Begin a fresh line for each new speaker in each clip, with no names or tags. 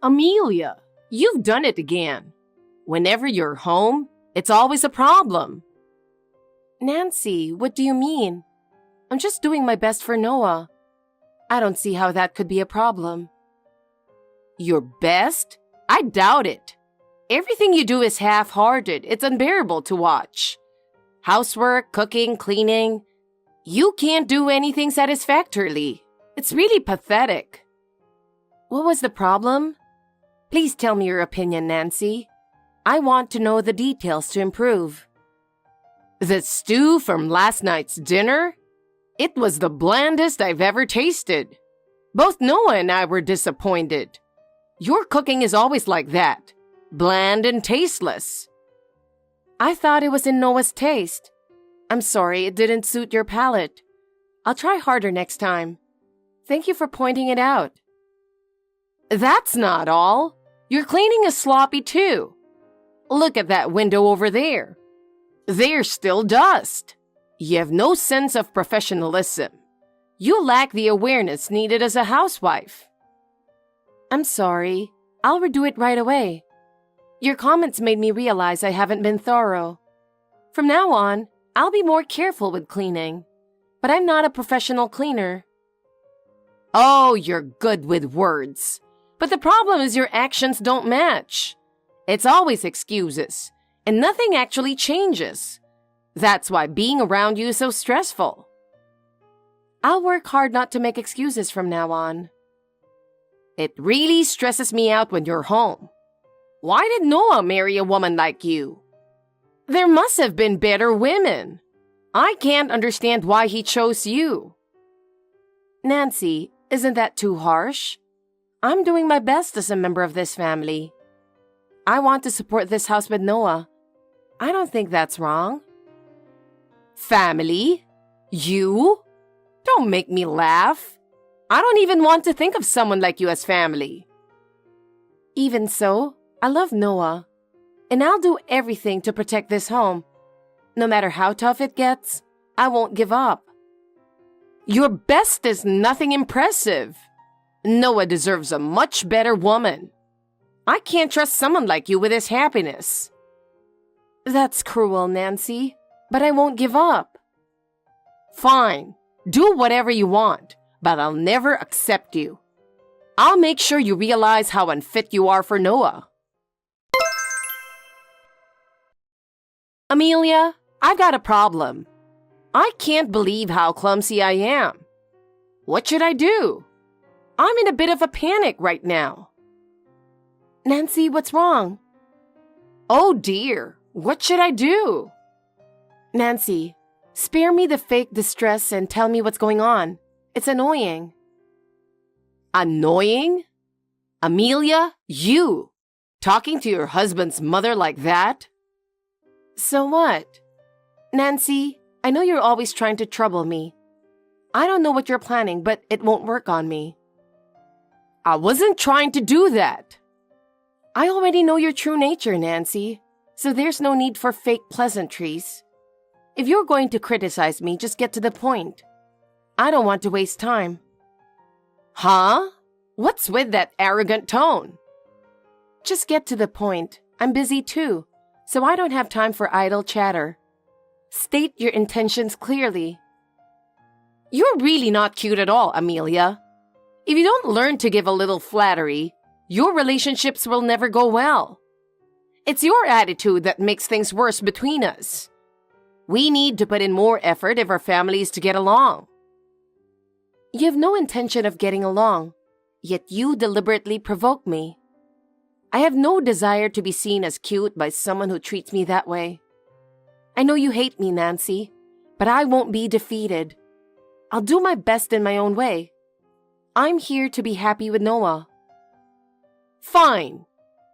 Amelia, you've done it again. Whenever you're home, it's always a problem.
Nancy, what do you mean? I'm just doing my best for Noah. I don't see how that could be a problem.
Your best? I doubt it. Everything you do is half-hearted. It's unbearable to watch. Housework, cooking, cleaning. You can't do anything satisfactorily. It's really pathetic.
What was the problem? Please tell me your opinion, Nancy. I want to know the details to improve.
The stew from last night's dinner? It was the blandest I've ever tasted. Both Noah and I were disappointed. Your cooking is always like that, bland and tasteless.
I thought it was in Noah's taste. I'm sorry it didn't suit your palate. I'll try harder next time. Thank you for pointing it out.
That's not all. Your cleaning is sloppy too. Look at that window over there. There's still dust. You have no sense of professionalism. You lack the awareness needed as a housewife.
I'm sorry. I'll redo it right away. Your comments made me realize I haven't been thorough. From now on, I'll be more careful with cleaning. But I'm not a professional cleaner.
Oh, you're good with words. But the problem is your actions don't match. It's always excuses, and nothing actually changes. That's why being around you is so stressful.
I'll work hard not to make excuses from now on.
It really stresses me out when you're home. Why did Noah marry a woman like you? There must have been better women. I can't understand why he chose you.
Nancy, isn't that too harsh? I'm doing my best as a member of this family. I want to support this house with Noah. I don't think that's wrong.
Family? You? Don't make me laugh. I don't even want to think of someone like you as family.
Even so, I love Noah, and I'll do everything to protect this home. No matter how tough it gets, I won't give up.
Your best is nothing impressive. Noah deserves a much better woman. I can't trust someone like you with his happiness.
That's cruel, Nancy, but I won't give up.
Fine, do whatever you want, but I'll never accept you. I'll make sure you realize how unfit you are for Noah. Amelia, I've got a problem. I can't believe how clumsy I am. What should I do? I'm in a bit of a panic right now.
Nancy, what's wrong?
Oh dear, what should I do?
Nancy, spare me the fake distress and tell me what's going on. It's annoying.
Annoying? Amelia, you? Talking to your husband's mother like that?
So what? Nancy, I know you're always trying to trouble me. I don't know what you're planning, but it won't work on me.
I wasn't trying to do that.
I already know your true nature, Nancy, so there's no need for fake pleasantries. If you're going to criticize me, just get to the point. I don't want to waste time.
Huh? What's with that arrogant tone?
Just get to the point. I'm busy too, so I don't have time for idle chatter. State your intentions clearly.
You're really not cute at all, Amelia. If you don't learn to give a little flattery, your relationships will never go well. It's your attitude that makes things worse between us. We need to put in more effort if our family is to get along.
You have no intention of getting along, yet you deliberately provoke me. I have no desire to be seen as cute by someone who treats me that way. I know you hate me, Nancy, but I won't be defeated. I'll do my best in my own way. I'm here to be happy with Noah.
Fine.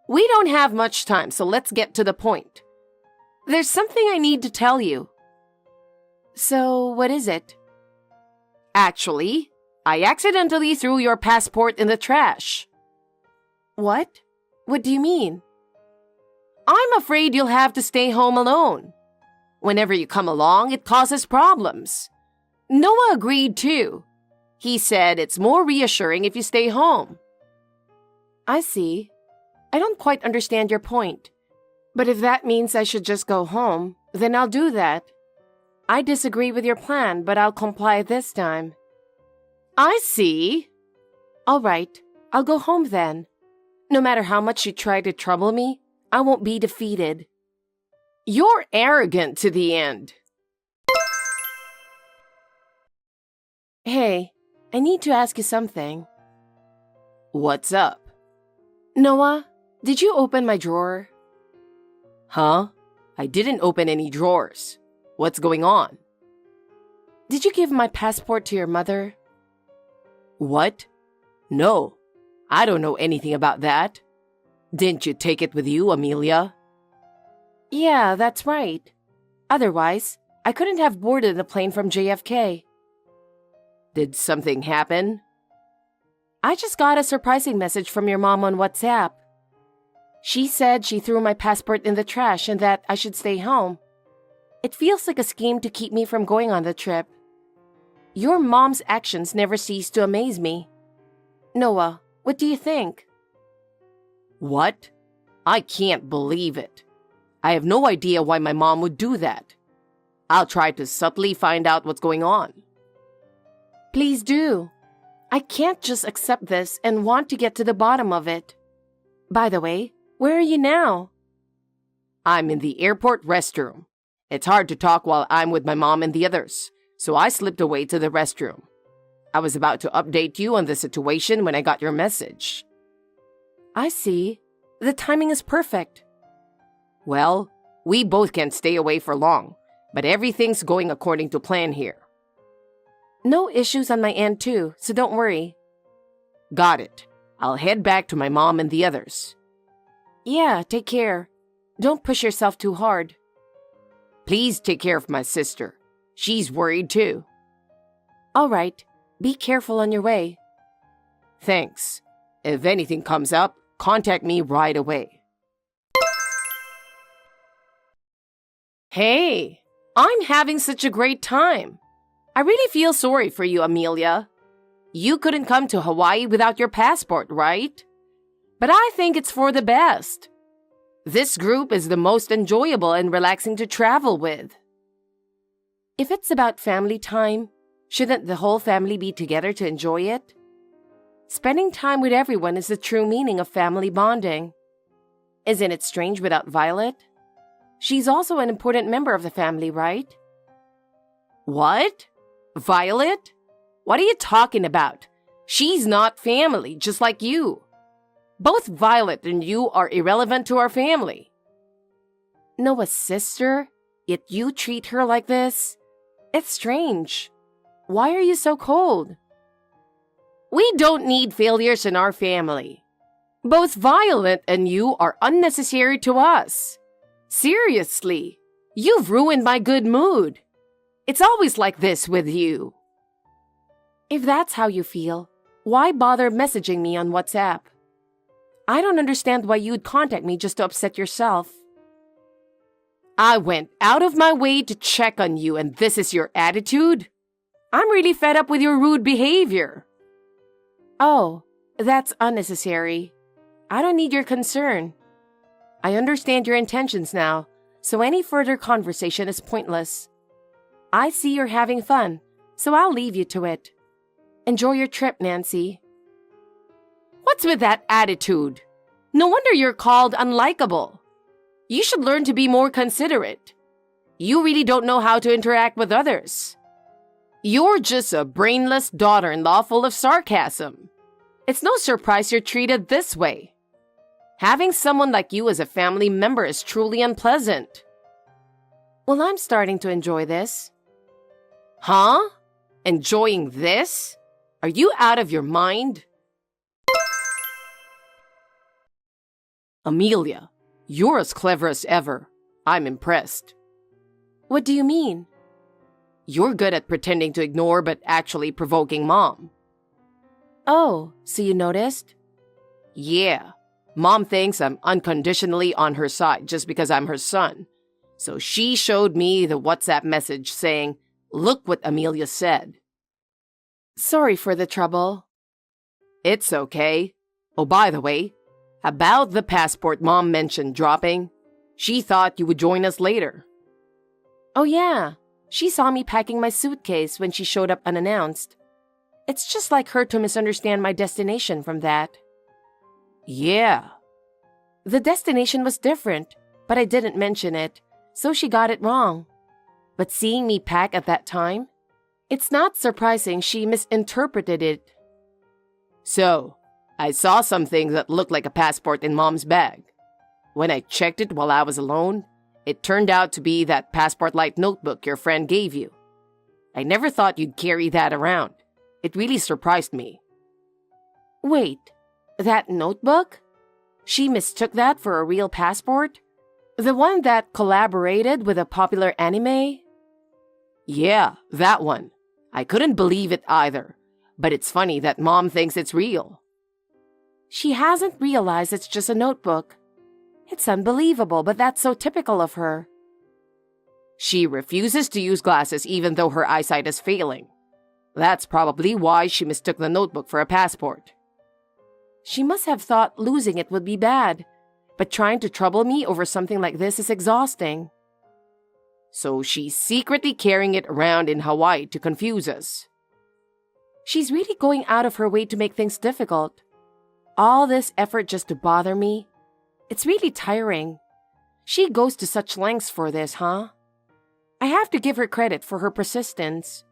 We don't have much time, so let's get to the point. There's something I need to tell you.
So, what is it?
Actually, I accidentally threw your passport in the trash.
What? What do you mean?
I'm afraid you'll have to stay home alone. Whenever you come along, it causes problems. Noah agreed too. He said it's more reassuring if you stay home.
I see. I don't quite understand your point. But if that means I should just go home, then I'll do that. I disagree with your plan, but I'll comply this time.
I see.
All right, I'll go home then. No matter how much you try to trouble me, I won't be defeated.
You're arrogant to the end.
Hey, I need to ask you something.
What's up?
Noah, did you open my drawer?
Huh? I didn't open any drawers. What's going on?
Did you give my passport to your mother?
What? No, I don't know anything about that. Didn't you take it with you, Amelia?
Yeah, that's right. Otherwise, I couldn't have boarded the plane from JFK.
Did something happen?
I just got a surprising message from your mom on WhatsApp. She said she threw my passport in the trash and that I should stay home. It feels like a scheme to keep me from going on the trip. Your mom's actions never cease to amaze me. Noah, what do you think?
What? I can't believe it. I have no idea why my mom would do that. I'll try to subtly find out what's going on.
Please do. I can't just accept this and want to get to the bottom of it. By the way, where are you now?
I'm in the airport restroom. It's hard to talk while I'm with my mom and the others, so I slipped away to the restroom. I was about to update you on the situation when I got your message.
I see. The timing is perfect.
Well, we both can't stay away for long, but everything's going according to plan here.
No issues on my end too, so don't worry.
Got it. I'll head back to my mom and the others.
Yeah, take care. Don't push yourself too hard.
Please take care of my sister. She's worried too.
All right. Be careful on your way.
Thanks. If anything comes up, contact me right away. Hey, I'm having such a great time. I really feel sorry for you, Amelia. You couldn't come to Hawaii without your passport, right? But I think it's for the best. This group is the most enjoyable and relaxing to travel with.
If it's about family time, shouldn't the whole family be together to enjoy it? Spending time with everyone is the true meaning of family bonding. Isn't it strange without Violet? She's also an important member of the family, right?
What? Violet? What are you talking about? She's not family, just like you. Both Violet and you are irrelevant to our family.
Noah's sister? Yet you treat her like this? It's strange. Why are you so cold?
We don't need failures in our family. Both Violet and you are unnecessary to us. Seriously, you've ruined my good mood. It's always like this with you.
If that's how you feel, why bother messaging me on WhatsApp? I don't understand why you'd contact me just to upset yourself.
I went out of my way to check on you, and this is your attitude? I'm really fed up with your rude behavior.
Oh, that's unnecessary. I don't need your concern. I understand your intentions now, so any further conversation is pointless. I see you're having fun, so I'll leave you to it. Enjoy your trip, Nancy.
What's with that attitude? No wonder you're called unlikable. You should learn to be more considerate. You really don't know how to interact with others. You're just a brainless daughter-in-law full of sarcasm. It's no surprise you're treated this way. Having someone like you as a family member is truly unpleasant.
Well, I'm starting to enjoy this.
Huh? Enjoying this? Are you out of your mind? Amelia, you're as clever as ever. I'm impressed.
What do you mean?
You're good at pretending to ignore but actually provoking Mom.
Oh, so you noticed?
Yeah. Mom thinks I'm unconditionally on her side just because I'm her son. So she showed me the WhatsApp message saying, "Look what Amelia said."
Sorry for the trouble.
It's okay. Oh, by the way, About the passport Mom mentioned dropping. She thought you would join us later.
Oh yeah, she saw me packing my suitcase when she showed up unannounced. It's just like her to misunderstand my destination from that.
Yeah.
The destination was different, but I didn't mention it, so she got it wrong. But seeing me pack at that time, it's not surprising she misinterpreted it.
So, I saw something that looked like a passport in Mom's bag. When I checked it while I was alone, it turned out to be that passport-like notebook your friend gave you. I never thought you'd carry that around. It really surprised me.
Wait, that notebook? She mistook that for a real passport? The one that collaborated with a popular anime?
Yeah, that one. I couldn't believe it either. But it's funny that Mom thinks it's real.
She hasn't realized it's just a notebook. It's unbelievable, but that's so typical of her.
She refuses to use glasses even though her eyesight is failing. That's probably why she mistook the notebook for a passport.
She must have thought losing it would be bad, but trying to trouble me over something like this is exhausting.
So she's secretly carrying it around in Hawaii to confuse us.
She's really going out of her way to make things difficult. All this effort just to bother me. It's really tiring. She goes to such lengths for this, huh? I have to give her credit for her persistence.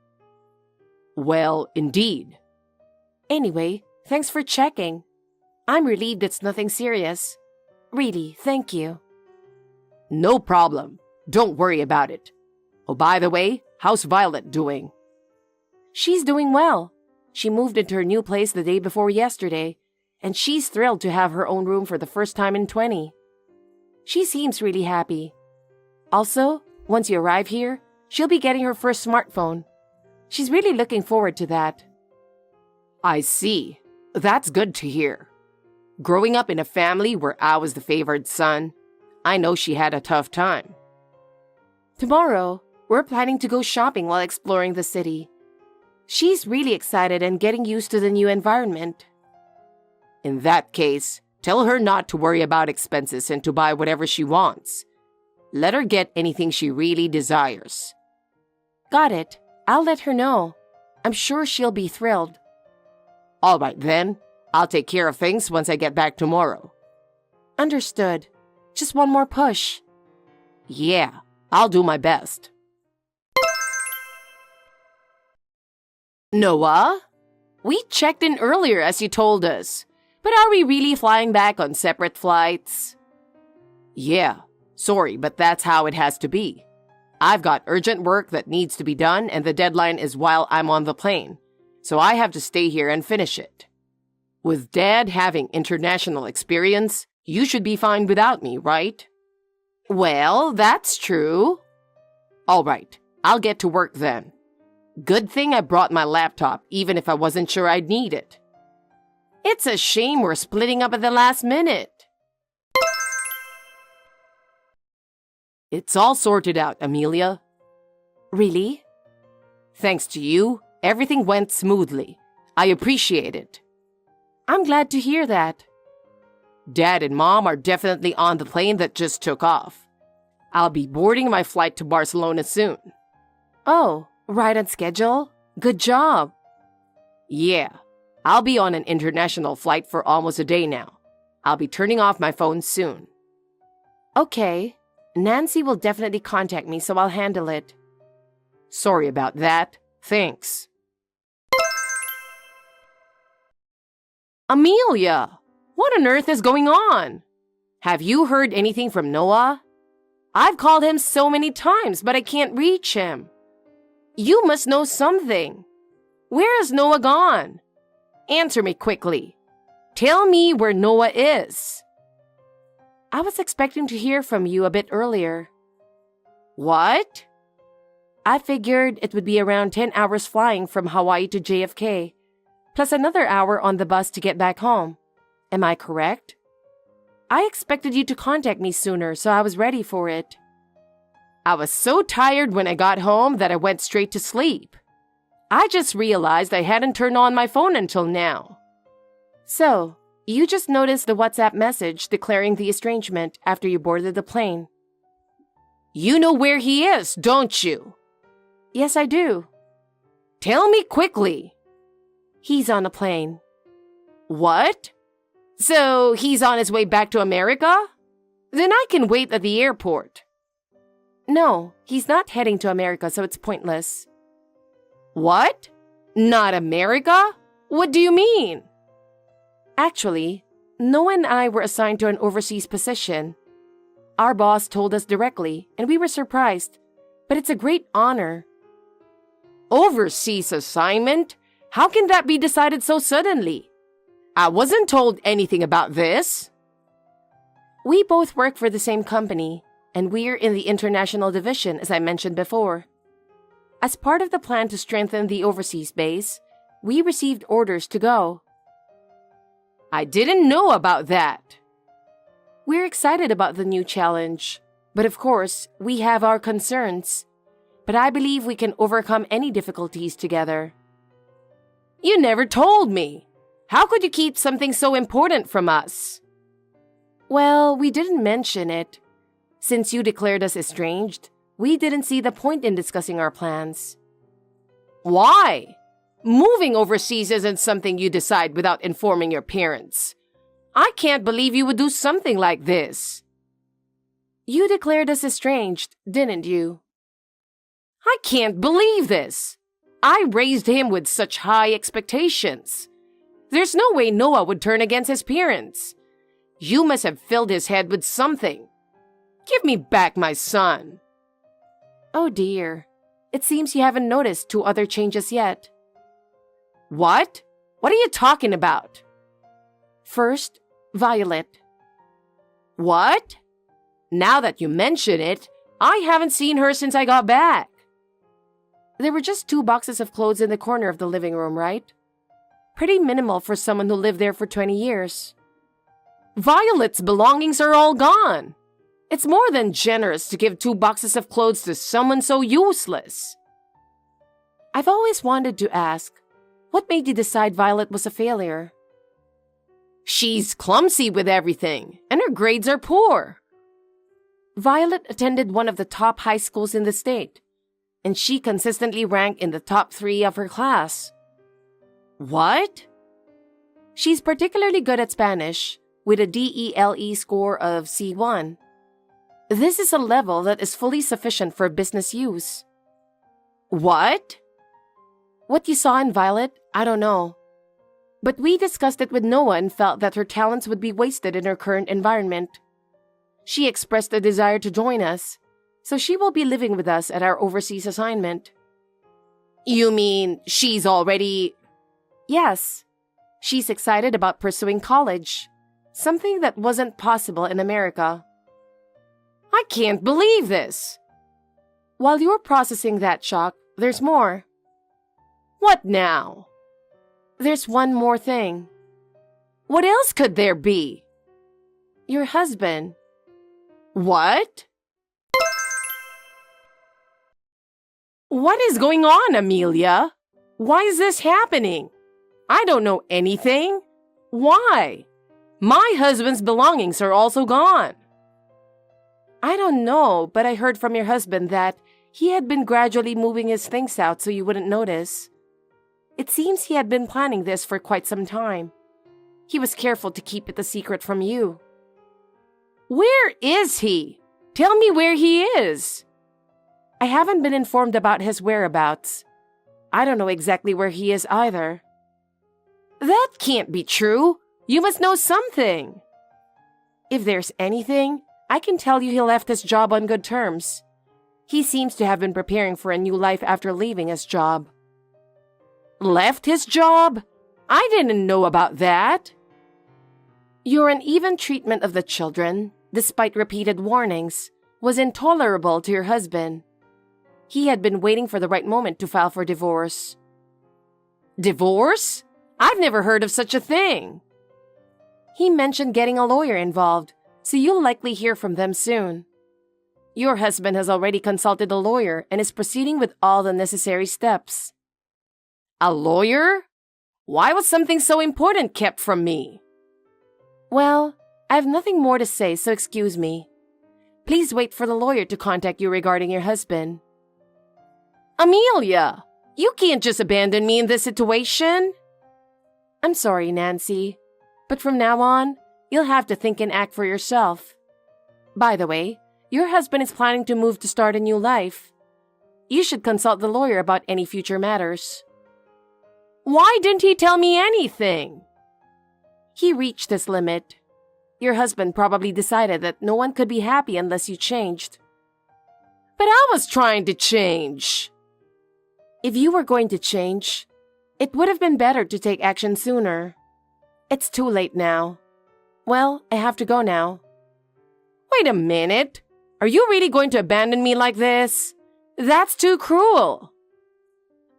Well, indeed.
Anyway, thanks for checking. I'm relieved it's nothing serious. Really, thank you.
No problem. Don't worry about it. Oh, by the way, how's Violet doing?
She's doing well. She moved into her new place the day before yesterday, and she's thrilled to have her own room for the first time in 20. She seems really happy. Also, once you arrive here, she'll be getting her first smartphone. She's really looking forward to that.
I see. That's good to hear. Growing up in a family where I was the favored son, I know she had a tough time.
Tomorrow, we're planning to go shopping while exploring the city. She's really excited and getting used to the new environment.
In that case, tell her not to worry about expenses and to buy whatever she wants. Let her get anything she really desires.
Got it. I'll let her know. I'm sure she'll be thrilled.
All right then. I'll take care of things once I get back tomorrow.
Understood. Just one more push.
Yeah, I'll do my best. Noah? We checked in earlier as you told us, but are we really flying back on separate flights? Yeah, sorry, but that's how it has to be. I've got urgent work that needs to be done and the deadline is while I'm on the plane, so I have to stay here and finish it. With Dad having international experience, you should be fine without me, right? Well, that's true. All right, I'll get to work then. Good thing I brought my laptop, even if I wasn't sure I'd need it. It's a shame we're splitting up at the last minute. It's all sorted out, Amelia.
Really?
Thanks to you, everything went smoothly. I appreciate it.
I'm glad to hear that.
Dad and Mom are definitely on the plane that just took off. I'll be boarding my flight to Barcelona soon.
Oh, right on schedule? Good job.
Yeah, I'll be on an international flight for almost a day now. I'll be turning off my phone soon.
Okay, Nancy will definitely contact me, so I'll handle it.
Sorry about that. Thanks. Amelia! What on earth is going on? Have you heard anything from Noah? I've called him so many times, but I can't reach him. You must know something. Where is Noah gone? Answer me quickly. Tell me where Noah is.
I was expecting to hear from you a bit earlier.
What?
I figured it would be around 10 hours flying from Hawaii to JFK, plus another hour on the bus to get back home. Am I correct? I expected you to contact me sooner, so I was ready for it.
I was so tired when I got home that I went straight to sleep. I just realized I hadn't turned on my phone until now.
So, You just noticed the WhatsApp message declaring the estrangement after you boarded the plane.
You know where he is, don't you?
Yes, I do.
Tell me quickly.
He's on a plane.
What? So he's on his way back to America? Then I can wait at the airport.
No, he's not heading to America, so it's pointless.
What? Not America? What do you mean?
Actually, Noah and I were assigned to an overseas position. Our boss told us directly, and we were surprised. But it's a great honor.
Overseas assignment? How can that be decided so suddenly? I wasn't told anything about this.
We both work for the same company, and we're in the international division, as I mentioned before. As part of the plan to strengthen the overseas base, we received orders to go.
I didn't know about that.
We're excited about the new challenge, but of course, we have our concerns. But I believe we can overcome any difficulties together.
You never told me. How could you keep something so important from us?
Well, we didn't mention it. Since you declared us estranged, we didn't see the point in discussing our plans.
Why? Moving overseas isn't something you decide without informing your parents. I can't believe you would do something like this.
You declared us estranged, didn't you?
I can't believe this. I raised him with such high expectations. There's no way Noah would turn against his parents. You must have filled his head with something. Give me back my son.
Oh dear. It seems you haven't noticed 2 other changes yet.
What? What are you talking about?
First, Violet.
What? Now that you mention it, I haven't seen her since I got back.
There were just 2 boxes of clothes in the corner of the living room, right? Pretty minimal for someone who lived there for 20 years.
Violet's belongings are all gone. It's more than generous to give 2 boxes of clothes to someone so useless.
I've always wanted to ask, what made you decide Violet was a failure?
She's clumsy with everything, and her grades are poor.
Violet attended one of the top high schools in the state, and she consistently ranked in the top 3 of her class.
What?
She's particularly good at Spanish, with a DELE score of C1. This is a level that is fully sufficient for business use.
What?
What you saw in Violet, I don't know. But we discussed it with Noah and felt that her talents would be wasted in her current environment. She expressed a desire to join us, so she will be living with us at our overseas assignment.
You mean she's already...
Yes. She's excited about pursuing college, something that wasn't possible in America.
I can't believe this.
While you're processing that shock, there's more.
What now?
There's one more thing.
What else could there be?
Your husband.
What? What is going on, Amelia? Why is this happening? I don't know anything. Why? My husband's belongings are also gone.
I don't know, but I heard from your husband that he had been gradually moving his things out so you wouldn't notice. It seems he had been planning this for quite some time. He was careful to keep it a secret from you.
Where is he? Tell me where he is.
I haven't been informed about his whereabouts. I don't know exactly where he is either.
That can't be true. You must know something.
If there's anything, I can tell you he left his job on good terms. He seems to have been preparing for a new life after leaving his job.
Left his job? I didn't know about that.
Your uneven treatment of the children, despite repeated warnings, was intolerable to your husband. He had been waiting for the right moment to file for divorce.
Divorce? I've never heard of such a thing.
He mentioned getting a lawyer involved, so you'll likely hear from them soon. Your husband has already consulted a lawyer and is proceeding with all the necessary steps.
A lawyer? Why was something so important kept from me?
Well, I have nothing more to say, so excuse me. Please wait for the lawyer to contact you regarding your husband.
Amelia, you can't just abandon me in this situation.
I'm sorry, Nancy, but from now on, you'll have to think and act for yourself. By the way, your husband is planning to move to start a new life. You should consult the lawyer about any future matters.
Why didn't he tell me anything?
He reached his limit. Your husband probably decided that no one could be happy unless you changed.
But I was trying to change.
If you were going to change, it would have been better to take action sooner. It's too late now. Well, I have to go now.
Wait a minute. Are you really going to abandon me like this? That's too cruel.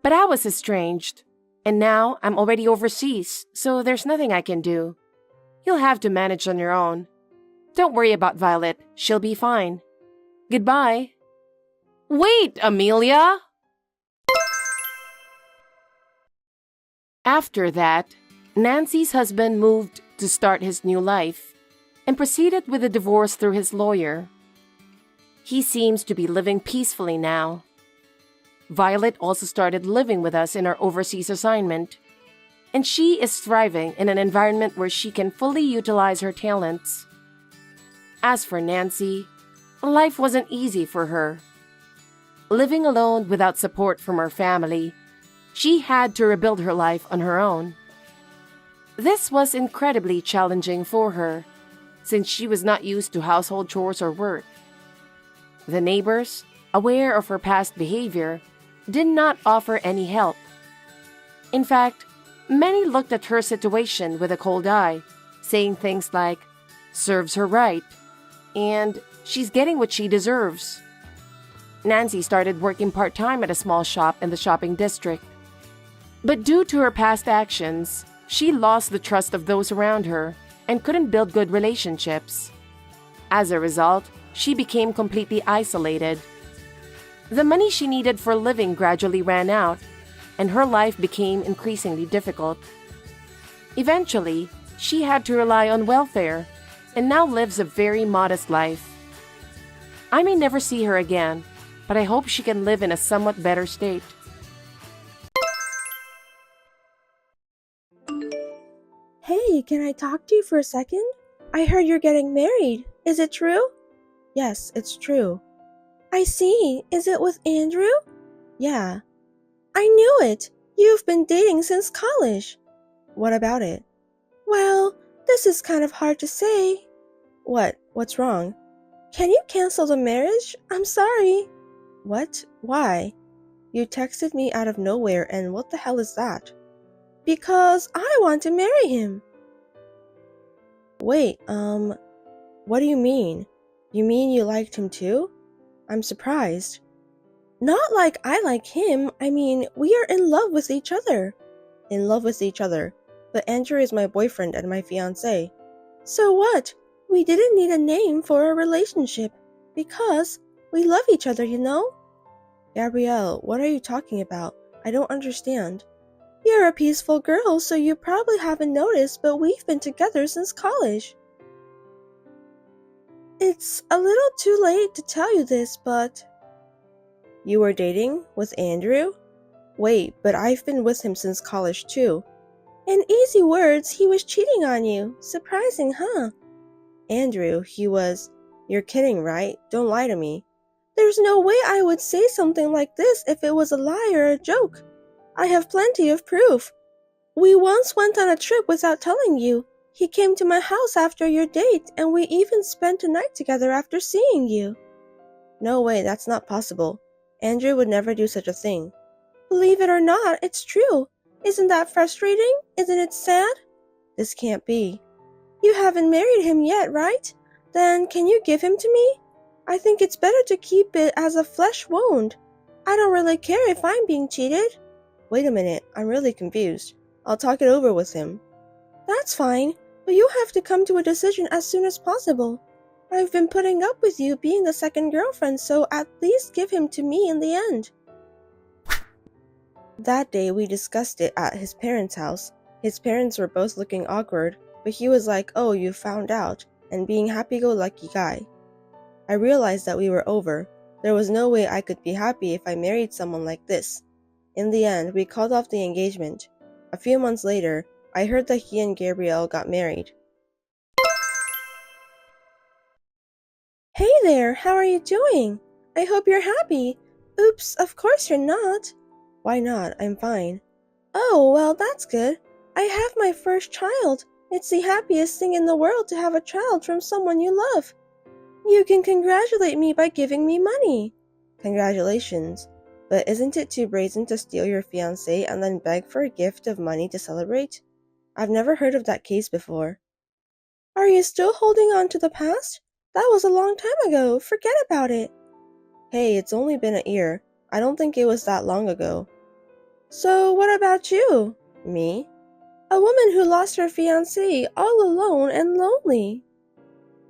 But I was estranged, and now I'm already overseas, so there's nothing I can do. You'll have to manage on your own. Don't worry about Violet. She'll be fine. Goodbye.
Wait, Amelia.
After that, Nancy's husband moved to start his new life and proceeded with the divorce through his lawyer. He seems to be living peacefully now. Violet also started living with us in our overseas assignment, and she is thriving in an environment where she can fully utilize her talents. As for Nancy, life wasn't easy for her. Living alone without support from her family, she had to rebuild her life on her own. This was incredibly challenging for her, since she was not used to household chores or work. The neighbors, aware of her past behavior, did not offer any help. In fact, many looked at her situation with a cold eye, saying things like, "Serves her right," and "She's getting what she deserves." Nancy started working part-time at a small shop in the shopping district. But due to her past actions, she lost the trust of those around her and couldn't build good relationships. As a result, she became completely isolated. The money she needed for a living gradually ran out, and her life became increasingly difficult. Eventually, she had to rely on welfare and now lives a very modest life. I may never see her again, but I hope she can live in a somewhat better state.
Hey, can I talk to you for a second? I heard you're getting married. Is it true? Yes, it's true. I see. Is it with Andrew? Yeah. I knew it. You've been dating since college. What about it? Well, this is kind of hard to say. What? What's wrong? Can you cancel the marriage? I'm sorry. What? Why? You texted me out of nowhere, and what the hell is that? Because I want to marry him. Wait, what do you mean? You mean you liked him too? I'm surprised. Not like I like him, I mean, we are in love with each other. In love with each other, but Andrew is my boyfriend and my fiancé. So what? We didn't need a name for a relationship, because we love each other, you know? Gabrielle, what are you talking about? I don't understand. You're a peaceful girl, so you probably haven't noticed, but we've been together since college. It's a little too late to tell you this, but... You were dating with Andrew? Wait, but I've been with him since college too. In easy words, he was cheating on you. Surprising, huh? Andrew, he was... You're kidding, right? Don't lie to me. There's no way I would say something like this if it was a lie or a joke. I have plenty of proof. We once went on a trip without telling you. He came to my house after your date, and we even spent a night together after seeing you. No way, that's not possible. Andrew would never do such a thing. Believe it or not, it's true. Isn't that frustrating? Isn't it sad? This can't be. You haven't married him yet, right? Then can you give him to me? I think it's better to keep it as a flesh wound. I don't really care if I'm being cheated. Wait a minute, I'm really confused. I'll talk it over with him. That's fine, but you have to come to a decision as soon as possible. I've been putting up with you being the second girlfriend, so at least give him to me in the end. That day we discussed it at his parents' house. His parents were both looking awkward. but he was like, "Oh, you found out," and being happy-go-lucky guy. I realized that we were over. There was no way I could be happy if I married someone like this. In the end, we called off the engagement. A few months later, I heard that he and Gabrielle got married.
Hey there, how are you doing? I hope you're happy. Oops, of course you're not.
Why not? I'm fine.
Oh, well, that's good. I have my first child. It's the happiest thing in the world to have a child from someone you love. You can congratulate me by giving me money.
Congratulations. But isn't it too brazen to steal your fiancé and then beg for a gift of money to celebrate? I've never heard of that case before.
Are you still holding on to the past? That was a long time ago. Forget about it.
Hey, it's only been a year. I don't think it was that long ago.
So what about you?
Me?
A woman who lost her fiancé all alone and lonely.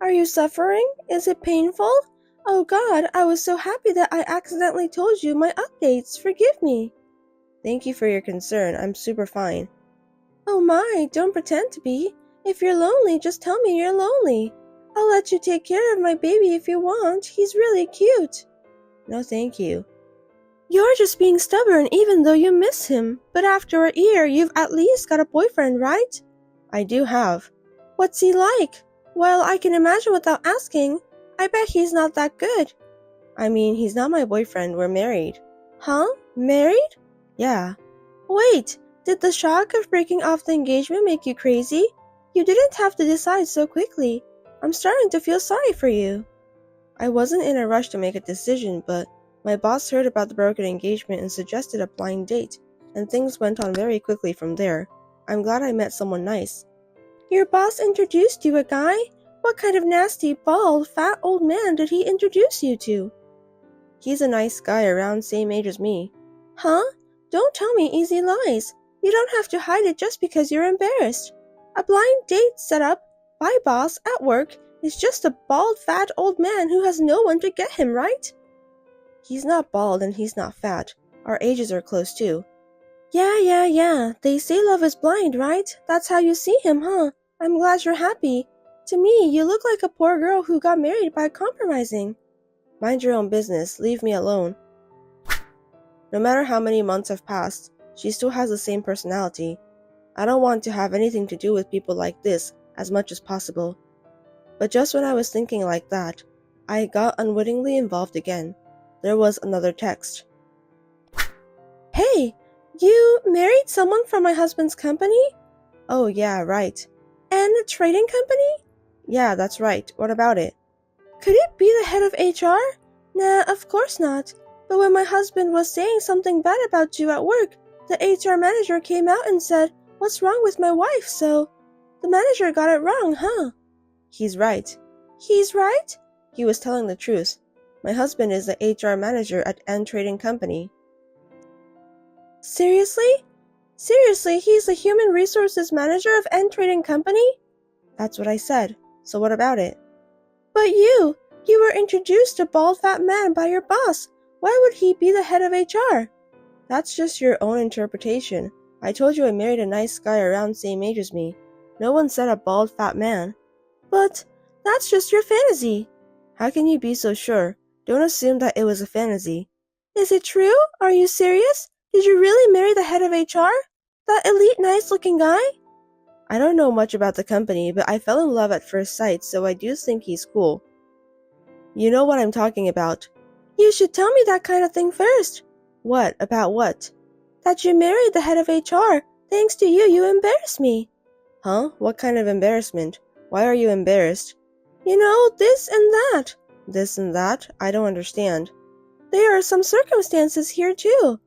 Are you suffering? Is it painful? Oh God, I was so happy that I accidentally told you my updates. Forgive me.
Thank you for your concern. I'm super fine.
Oh my, don't pretend to be. If you're lonely, just tell me you're lonely. I'll let you take care of my baby if you want. He's really cute.
No, thank you.
You're just being stubborn even though you miss him. But after a year, you've at least got a boyfriend, right?
I do have.
What's he like? Well, I can imagine without asking. I bet he's not that good.
I mean, he's not my boyfriend. We're married.
Huh? Married?
Yeah.
Wait, did the shock of breaking off the engagement make you crazy? You didn't have to decide so quickly. I'm starting to feel sorry for you.
I wasn't in a rush to make a decision, but my boss heard about the broken engagement and suggested a blind date, and things went on very quickly from there. I'm glad I met someone nice.
Your boss introduced you a guy? What kind of nasty, bald, fat old man did he introduce you to?
He's a nice guy around same age as me.
Huh? Don't tell me easy lies. You don't have to hide it just because you're embarrassed. A blind date set up by boss at work is just a bald, fat old man who has no one to get him, right?
He's not bald and he's not fat. Our ages are close too.
Yeah. They say love is blind, right? That's how you see him, huh? I'm glad you're happy. To me, you look like a poor girl who got married by compromising.
Mind your own business. Leave me alone. No matter how many months have passed, she still has the same personality. I don't want to have anything to do with people like this as much as possible. But just when I was thinking like that, I got unwittingly involved again. There was another text.
Hey, you married someone from my husband's company?
Oh yeah, right.
And a trading company?
Yeah, that's right. What about it?
Could it be the head of HR? Nah, of course not. But when my husband was saying something bad about you at work, the HR manager came out and said, "What's wrong with my wife?" So, the manager got it wrong, huh?
He's right.
He's right?
He was telling the truth. My husband is the HR manager at N Trading Company.
Seriously? Seriously, he's the human resources manager of N Trading Company?
That's what I said. So what about it?
But you were introduced to a bald fat man by your boss. Why would he be the head of HR?
That's just your own interpretation. I told you I married a nice guy around same age as me. No one said a bald fat man.
But that's just your fantasy.
How can you be so sure? Don't assume that it was a fantasy.
Is it true? Are you serious? Did you really marry the head of HR? That elite nice-looking guy?
I don't know much about the company, but I fell in love at first sight, so I do think he's cool. You know what I'm talking about.
You should tell me that kind of thing first.
What? About what?
That you married the head of HR. Thanks to you, you embarrassed me.
Huh? What kind of embarrassment? Why are you embarrassed?
You know, this and that.
This and that? I don't understand.
There are some circumstances here too.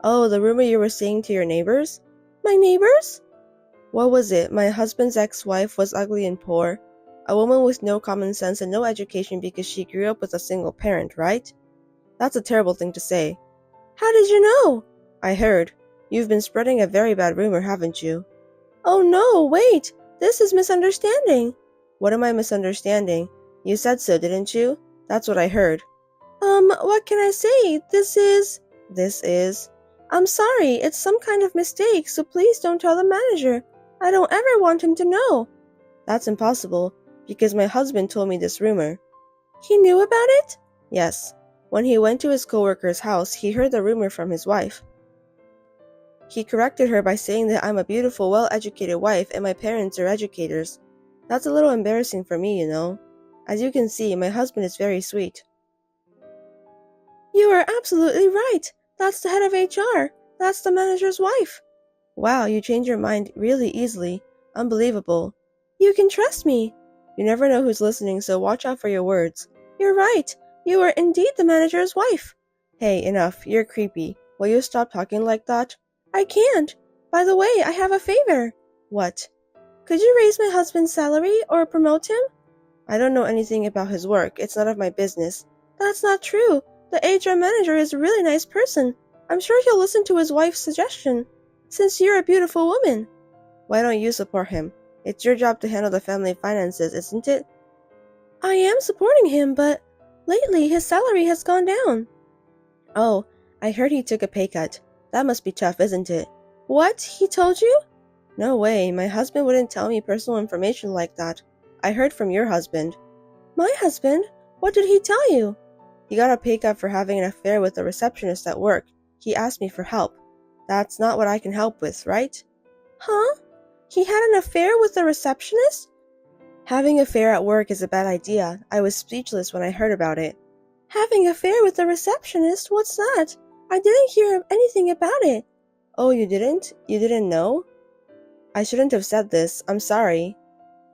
Oh, the rumor you were saying to your neighbors?
My neighbors?
What was it? My husband's ex-wife was ugly and poor. A woman with no common sense and no education because she grew up with a single parent, right? That's a terrible thing to say.
How did you know?
I heard. You've been spreading a very bad rumor, haven't you?
Oh no, wait. This is misunderstanding.
What am I misunderstanding? You said so, didn't you? That's what I heard.
What can I say? This is...
I'm
sorry, it's some kind of mistake, so please don't tell the manager.
I don't ever want him to know. That's impossible, because my husband told me this rumor. He knew about it? Yes. When he went to his coworker's house, he heard the rumor from his wife. He corrected her by saying that I'm a beautiful, well-educated wife and my parents are educators. That's a little embarrassing for me, you know. As you can see, my husband is very sweet. You are absolutely right. That's the head of HR. That's the manager's wife. Wow, you change your mind really easily. Unbelievable. You can trust me. You never know who's listening, so watch out for your words. You're right. You are indeed the manager's wife. Hey, enough. You're creepy. Will you stop talking like that? I can't. By the way, I have a favor. What? Could you raise my husband's salary or promote him? I don't know anything about his work. It's none of my business. That's not true. The HR manager is a really nice person. I'm sure he'll listen to his wife's suggestion. Since you're a beautiful woman. Why don't you support him? It's your job to handle the family finances, isn't it? I am supporting him, but lately his salary has gone down. Oh, I heard he took a pay cut. That must be tough, isn't it? What? He told you? No way. My husband wouldn't tell me personal information like that. I heard from your husband. My husband? What did he tell you? He got a pay cut for having an affair with a receptionist at work. He asked me for help. That's not what I can help with, right? Huh? He had an affair with a receptionist? Having an affair at work is a bad idea. I was speechless when I heard about it. Having an affair with a receptionist? What's that? I didn't hear anything about it. Oh, you didn't? You didn't know? I shouldn't have said this. I'm sorry.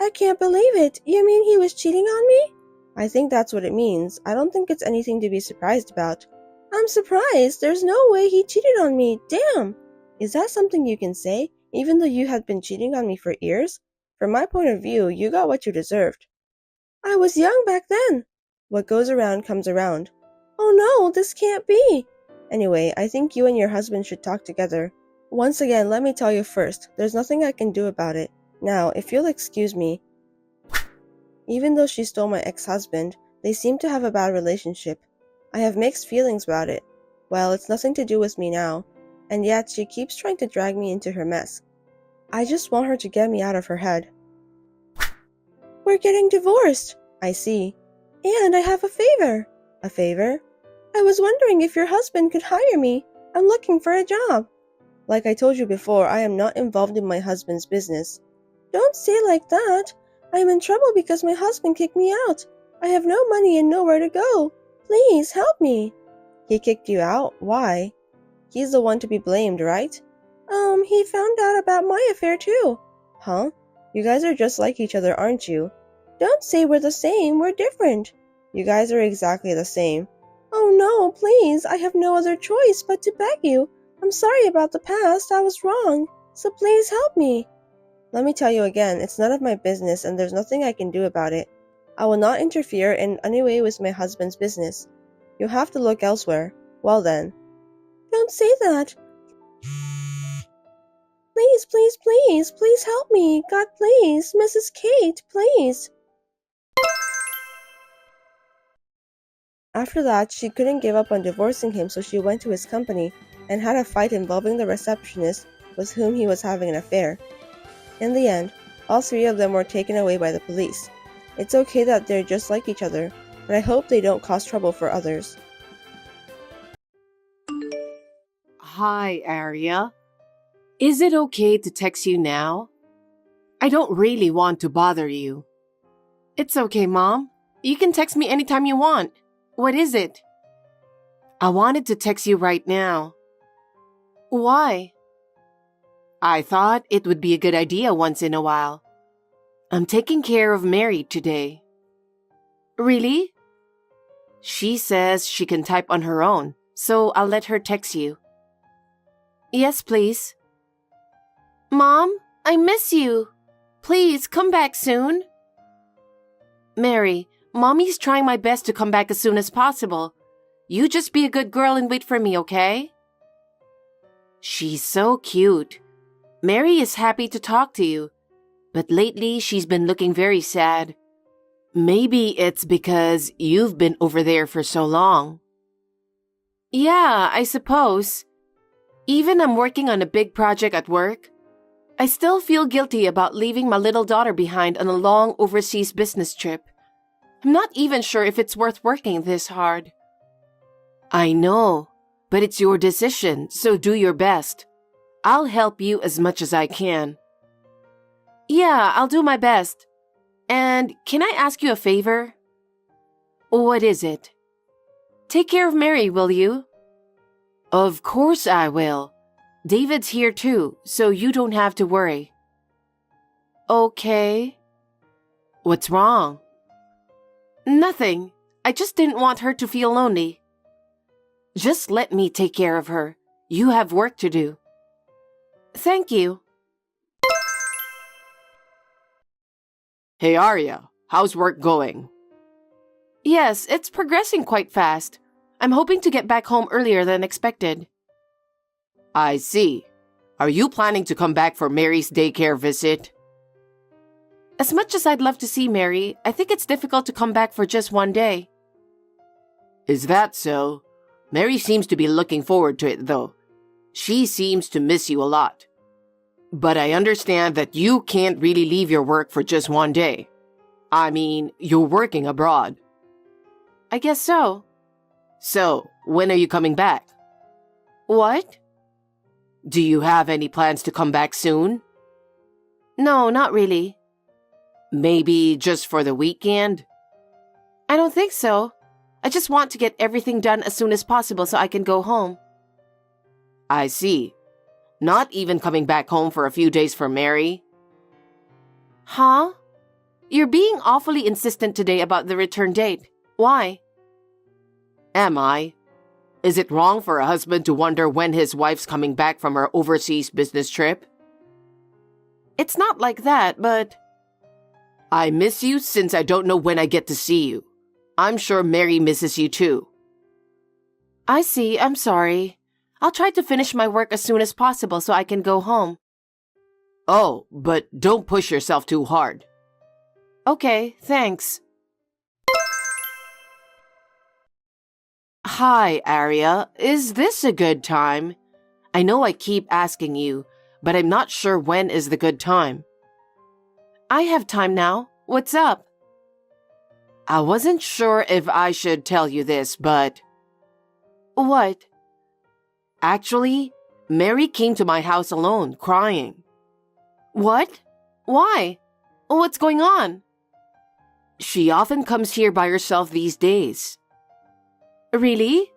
I can't believe it. You mean he was cheating on me? I think that's what it means. I don't think it's anything to be surprised about. I'm surprised. There's no way he cheated on me. Damn. Is that something you can say, even though you had been cheating on me for years? From my point of view, you got what you deserved. I was young back then. What goes around comes around. Oh no, this can't be. Anyway, I think you and your husband should talk together. Once again, let me tell you first, there's nothing I can do about it. Now, if you'll excuse me. Even though she stole my ex-husband, they seem to have a bad relationship. I have mixed feelings about it. Well, it's nothing to do with me now, and yet she keeps trying to drag me into her mess. I just want her to get me out of her head. We're getting divorced. I see. And I have a favor. A favor? I was wondering if your husband could hire me. I'm looking for a job. Like I told you before, I am not involved in my husband's business. Don't say like that. I am in trouble because my husband kicked me out. I have no money and nowhere to go. Please help me. He kicked you out? Why? He's the one to be blamed, right? He found out about my affair too. Huh? You guys are just like each other, aren't you? Don't say we're the same, we're different. You guys are exactly the same. Oh no, please, I have no other choice but to beg you. I'm sorry about the past, I was wrong. So please help me. Let me tell you again, it's none of my business and there's nothing I can do about it. I will not interfere in any way with my husband's business. You'll have to look elsewhere. Well then. Don't say that. Please, please, please, please help me. God, please. Mrs. Kate, please. After that, she couldn't give up on divorcing him, so she went to his company and had a fight involving the receptionist with whom he was having an affair. In the end, all three of them were taken away by the police. It's okay that they're just like each other, but I hope they don't cause trouble for others.
Hi, Arya. Is it okay to text you now? I don't really want to bother you. It's okay, Mom. You can text me anytime you want. What is it? I wanted to text you right now. Why? I thought it would be a good idea once in a while. I'm taking care of Mary today. Really? She says she can type on her own, so I'll let her text you. Yes, please. Mom, I miss you. Please come back soon. Mary, Mommy's trying my best to come back as soon as possible. You just be a good girl and wait for me, okay? She's so cute. Mary is happy to talk to you, but lately she's been looking very sad. Maybe it's because you've been over there for so long. Yeah, I suppose. Even I'm working on a big project at work.
I still feel guilty about leaving my little daughter behind on a long overseas business trip. I'm not even sure if it's worth working this hard. I know, but it's your decision, so do your best. I'll help you as much as I can. Yeah, I'll do my best. And can I ask you a favor? What is it? Take care of Mary, will you? Of course I will. David's here too, so you don't have to worry. Okay. What's wrong? Nothing. I just didn't want her to feel lonely. Just let me take care of her. You have work to do. Thank you.
Hey Arya, how's work going?
Yes, it's progressing quite fast. I'm hoping to get back home earlier than expected.
I see. Are you planning to come back for Mary's daycare visit?
As much as I'd love to see Mary, I think it's difficult to come back for just one day.
Is that so? Mary seems to be looking forward to it, though. She seems to miss you a lot. But I understand that you can't really leave your work for just one day. I mean, you're working abroad.
I guess so.
So, when are you coming back?
What?
Do you have any plans to come back soon?
No, not really.
Maybe just for the weekend?
I don't think so. I just want to get everything done as soon as possible so I can go home.
I see. Not even coming back home for a few days for Mary?
Huh? You're being awfully insistent today about the return date. Why?
Am I? Is it wrong for a husband to wonder when his wife's coming back from her overseas business trip?
It's not like that, but...
I miss you since I don't know when I get to see you. I'm sure Mary misses you too.
I see, I'm sorry. I'll try to finish my work as soon as possible so I can go home.
Oh, but don't push yourself too hard.
Okay, thanks.
Hi, Arya. Is this a good time? I know I keep asking you, but I'm not sure when is the good time.
I have time now. What's up?
I wasn't sure if I should tell you this, but...
What?
Actually, Mary came to my house alone, crying.
What? Why? What's going on?
She often comes here by herself these days.
Really?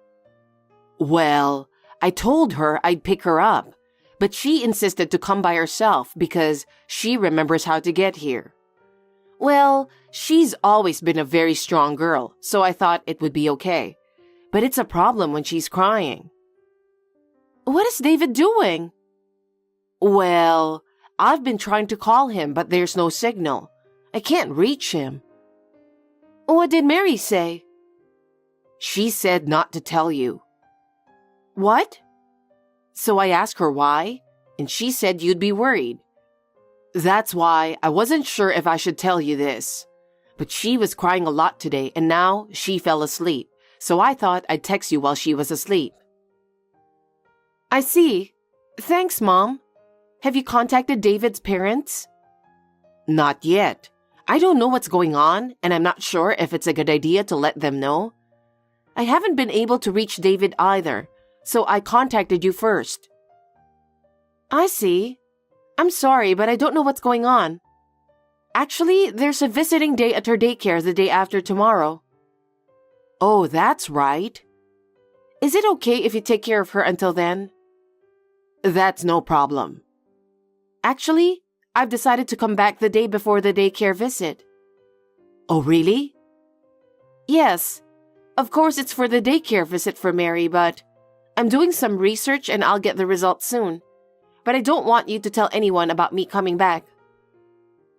Well, I told her I'd pick her up, but she insisted to come by herself because she remembers how to get here. Well, she's always been a very strong girl, so I thought it would be okay. But it's a problem when she's crying.
What is David doing?
Well, I've been trying to call him, but there's no signal. I can't reach him.
What did Mary say?
She said not to tell you.
What?
So I asked her why, and she said you'd be worried. That's why I wasn't sure if I should tell you this. But she was crying a lot today, and now she fell asleep, so I thought I'd text you while she was asleep.
I see. Thanks, Mom. Have you contacted David's parents?
Not yet. I don't know what's going on, and I'm not sure if it's a good idea to let them know. I haven't been able to reach David either, so I contacted you first.
I see. I'm sorry, but I don't know what's going on. Actually, there's a visiting day at her daycare the day after tomorrow.
Oh, that's right.
Is it okay if you take care of her until then?
That's no problem.
Actually, I've decided to come back the day before the daycare visit.
Oh, really?
Yes. Of course, it's for the daycare visit for Mary, but I'm doing some research and I'll get the results soon. But I don't want you to tell anyone about me coming back.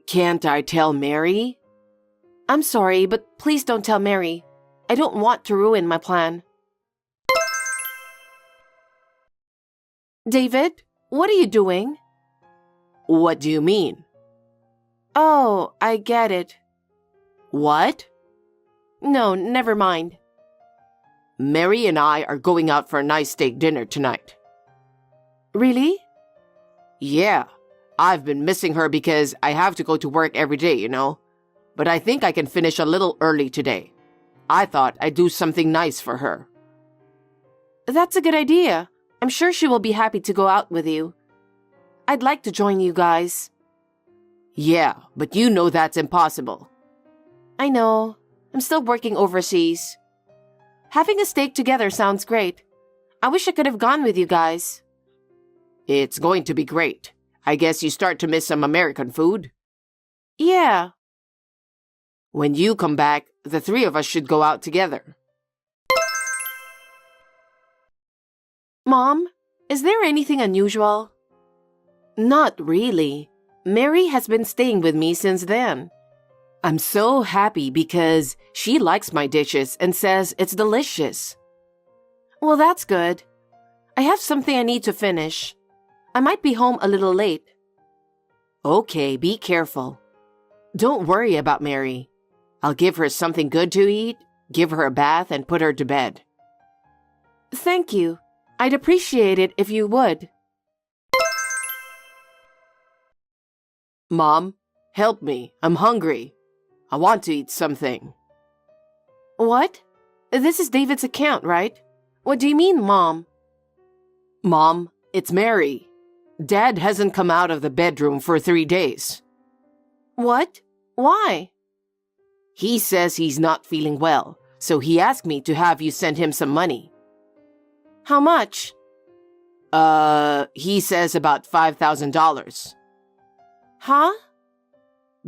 Can't I tell Mary?
I'm sorry, but please don't tell Mary. I don't want to ruin my plan. David, what are you doing?
What do you mean?
Oh, I get it.
What?
No, never mind.
Mary and I are going out for a nice steak dinner tonight.
Really?
Yeah,
I've been missing her because I have to go to work every day, you know. But I think I can finish a little early today. I thought I'd do something nice for her.
That's a good idea. I'm sure she will be happy to go out with you. I'd like to join you guys.
Yeah, but you know that's impossible.
I know. I'm still working overseas. Having a steak together sounds great. I wish I could have gone with you guys.
It's going to be great. I guess you start to miss some American food.
Yeah.
When you come back, the three of us should go out together.
Mom, is there anything unusual?
Not really. Mary has been staying with me since then. I'm so happy because she likes my dishes and says it's delicious.
Well, that's good. I have something I need to finish. I might be home a little late.
Okay, be careful. Don't worry about Mary. I'll give her something good to eat, give her a bath, and put her to bed.
Thank you. I'd appreciate it if you would.
Mom, help me. I'm hungry. I want to eat something.
What? This is David's account, right? What do you mean, Mom?
Mom, it's Mary. Dad hasn't come out of the bedroom for 3 days.
What? Why?
He says he's not feeling well, so he asked me to have you send him some money.
How much?
He says about $5,000.
Huh?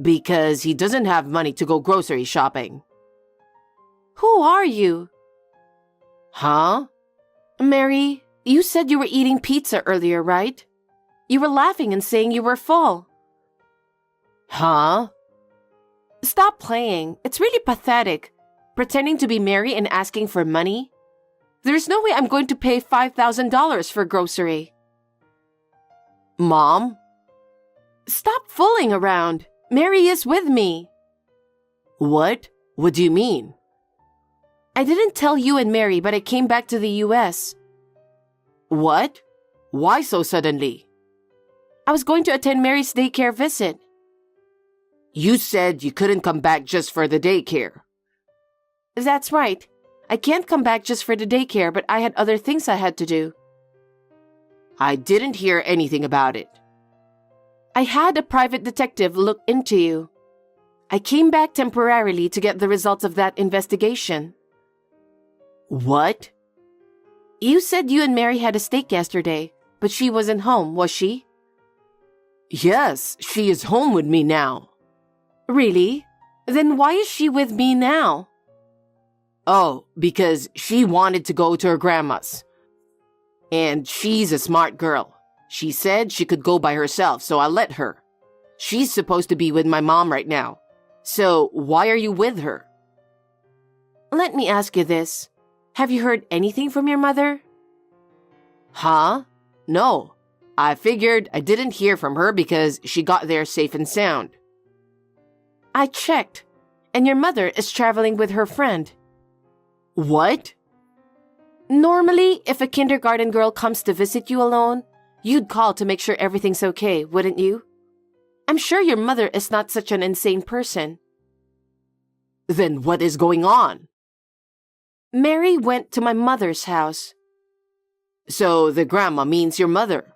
Because he doesn't have money to go grocery shopping.
Who are you?
Huh?
Mary, you said you were eating pizza earlier, right? You were laughing and saying you were full.
Huh?
Stop playing. It's really pathetic. Pretending to be Mary and asking for money. There's no way I'm going to pay $5,000 for grocery.
Mom?
Stop fooling around. Mary is with me.
What? What do you mean?
I didn't tell you and Mary, but I came back to the US.
What? Why so suddenly?
I was going to attend Mary's daycare visit.
You said you couldn't come back just for the daycare.
That's right. I can't come back just for the daycare, but I had other things I had to do.
I didn't hear anything about it.
I had a private detective look into you. I came back temporarily to get the results of that investigation.
What?
You said you and Mary had a steak yesterday, but she wasn't home, was she?
Yes, she is home with me now.
Really? Then why is she with me now?
Oh, because she wanted to go to her grandma's. And she's a smart girl. She said she could go by herself, so I let her. She's supposed to be with my mom right now. So why are you with her?
Let me ask you this. Have you heard anything from your mother?
Huh? No. I figured I didn't hear from her because she got there safe and sound.
I checked, and your mother is traveling with her friend.
What?
Normally, if a kindergarten girl comes to visit you alone, you'd call to make sure everything's okay, wouldn't you? I'm sure your mother is not such an insane person.
Then what is going on?
Mary went to my mother's house.
So the grandma means your mother?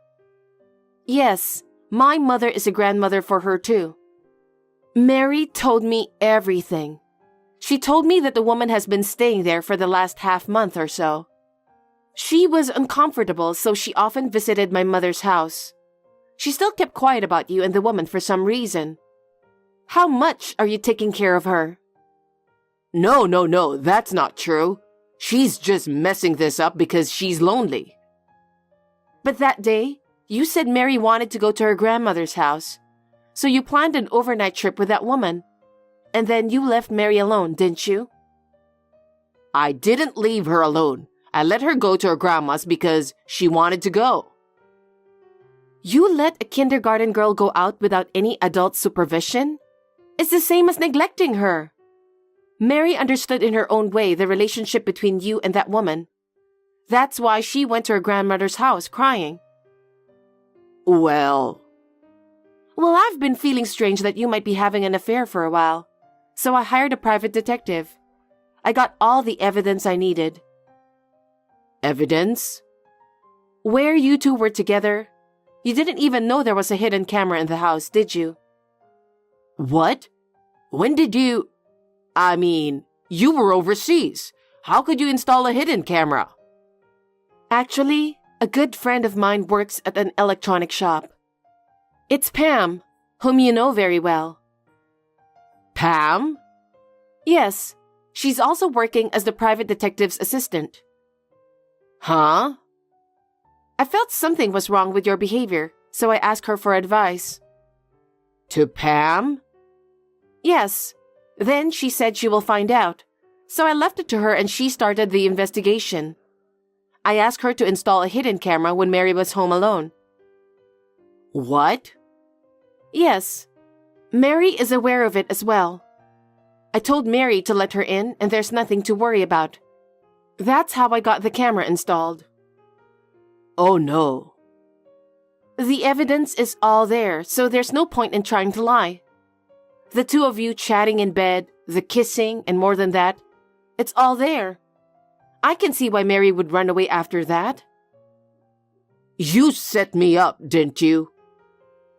Yes, my mother is a grandmother for her too. Mary told me everything. She told me that the woman has been staying there for the last half-month or so. She was uncomfortable, so she often visited my mother's house. She still kept quiet about you and the woman for some reason. How much are you taking care of her?
No, that's not true. She's just messing this up because she's lonely.
But that day, you said Mary wanted to go to her grandmother's house. So you planned an overnight trip with that woman. And then you left Mary alone, didn't you?
I didn't leave her alone. I let her go to her grandma's because she wanted to go.
You let a kindergarten girl go out without any adult supervision? It's the same as neglecting her. Mary understood in her own way the relationship between you and that woman. That's why she went to her grandmother's house crying.
Well... Well, I've been feeling strange that you might be having an affair for a while, so I hired a private detective. I got all the evidence I needed.
Evidence?
Where you two were together. You didn't even know there was a hidden camera in the house, did you?
What? When did you... I mean, you were overseas. How could you install a hidden camera?
Actually, a good friend of mine works at an electronic shop. It's Pam, whom you know very well.
Pam?
Yes, she's also working as the private detective's assistant.
Huh?
I felt something was wrong with your behavior, so I asked her for advice.
To Pam?
Yes. Then she said she will find out. So I left it to her and she started the investigation. I asked her to install a hidden camera when Mary was home alone.
What?
Yes. Mary is aware of it as well. I told Mary to let her in and there's nothing to worry about. That's how I got the camera installed.
Oh no.
The evidence is all there, so there's no point in trying to lie. The two of you chatting in bed, the kissing, and more than that, it's all there. I can see why Mary would run away after that.
You set me up, didn't you?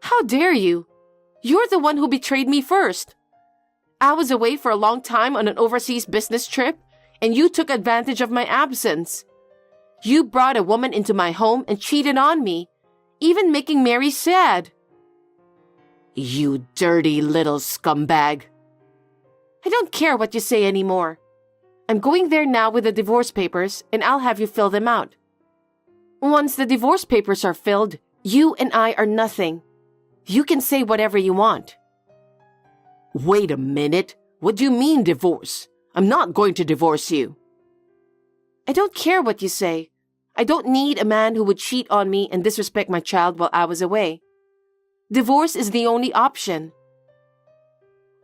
How dare you? You're the one who betrayed me first. I was away for a long time on an overseas business trip, and you took advantage of my absence. You brought a woman into my home and cheated on me, even making Mary sad.
You dirty little scumbag.
I don't care what you say anymore. I'm going there now with the divorce papers, and I'll have you fill them out. Once the divorce papers are filled, you and I are nothing. You can say whatever you want.
Wait a minute. What do you mean divorce? I'm not going to divorce you.
I don't care what you say. I don't need a man who would cheat on me and disrespect my child while I was away. Divorce is the only option.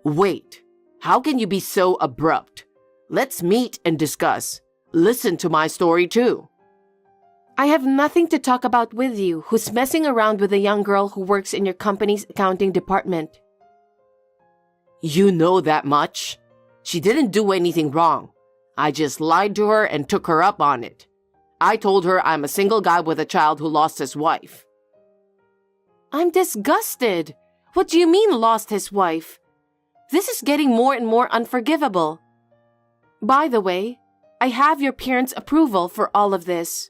Wait. How can you be so abrupt? Let's meet and discuss. Listen to my story too.
I have nothing to talk about with you who's messing around with a young girl who works in your company's accounting department.
You know that much? She didn't do anything wrong. I just lied to her and took her up on it. I told her I'm a single guy with a child who lost his wife.
I'm disgusted. What do you mean lost his wife? This is getting more and more unforgivable. By the way, I have your parents' approval for all of this.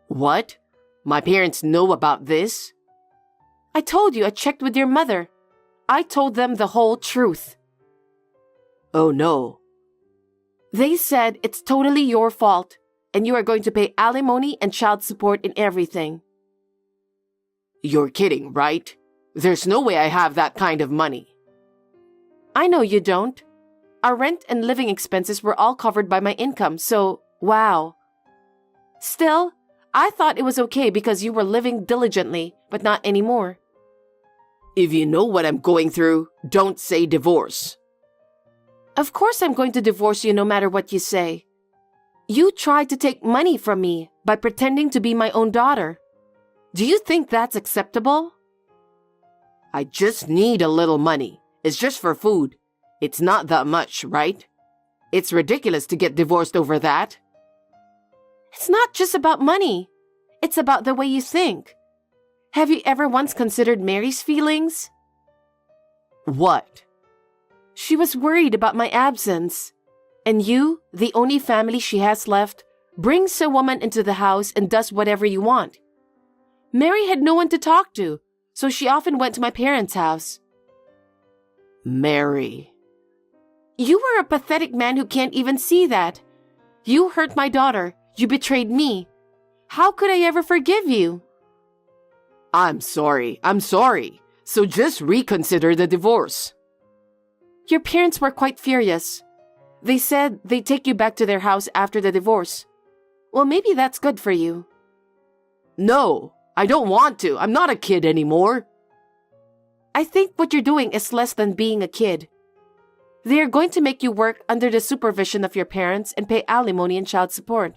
What? My parents know about this?
I told you I checked with your mother. I told them the whole truth.
Oh no.
They said it's totally your fault, and you are going to pay alimony and child support in everything.
You're kidding, right? There's no way I have that kind of money.
I know you don't. Our rent and living expenses were all covered by my income, so wow. Still, I thought it was okay because you were living diligently, but not anymore.
If you know what I'm going through, don't say divorce.
Of course I'm going to divorce you no matter what you say. You tried to take money from me by pretending to be my own daughter. Do you think that's acceptable?
I just need a little money. It's just for food. It's not that much, right? It's ridiculous to get divorced over that.
It's not just about money. It's about the way you think. Have you ever once considered Mary's feelings?
What?
She was worried about my absence. And you, the only family she has left, brings a woman into the house and does whatever you want. Mary had no one to talk to, so she often went to my parents' house.
Mary.
You were a pathetic man who can't even see that. You hurt my daughter. You betrayed me. How could I ever forgive you?
I'm sorry. So just reconsider the divorce.
Your parents were quite furious. They said they'd take you back to their house after the divorce. Well, maybe that's good for you.
No, I don't want to. I'm not a kid anymore.
I think what you're doing is less than being a kid. They are going to make you work under the supervision of your parents and pay alimony and child support.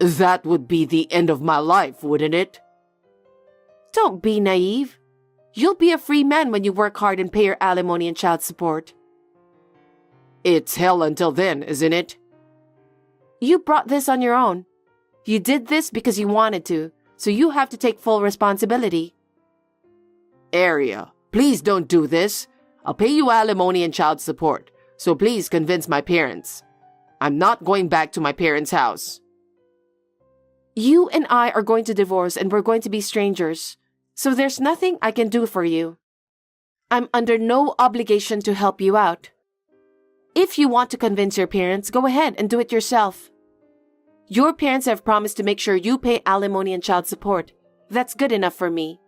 That would be the end of my life, wouldn't it?
Don't be naive. You'll be a free man when you work hard and pay your alimony and child support.
It's hell until then, isn't it?
You brought this on your own. You did this because you wanted to, so you have to take full responsibility.
Aria, please don't do this. I'll pay you alimony and child support, so please convince my parents. I'm not going back to my parents' house.
You and I are going to divorce and we're going to be strangers, so there's nothing I can do for you. I'm under no obligation to help you out. If you want to convince your parents, go ahead and do it yourself. Your parents have promised to make sure you pay alimony and child support. That's good enough for me.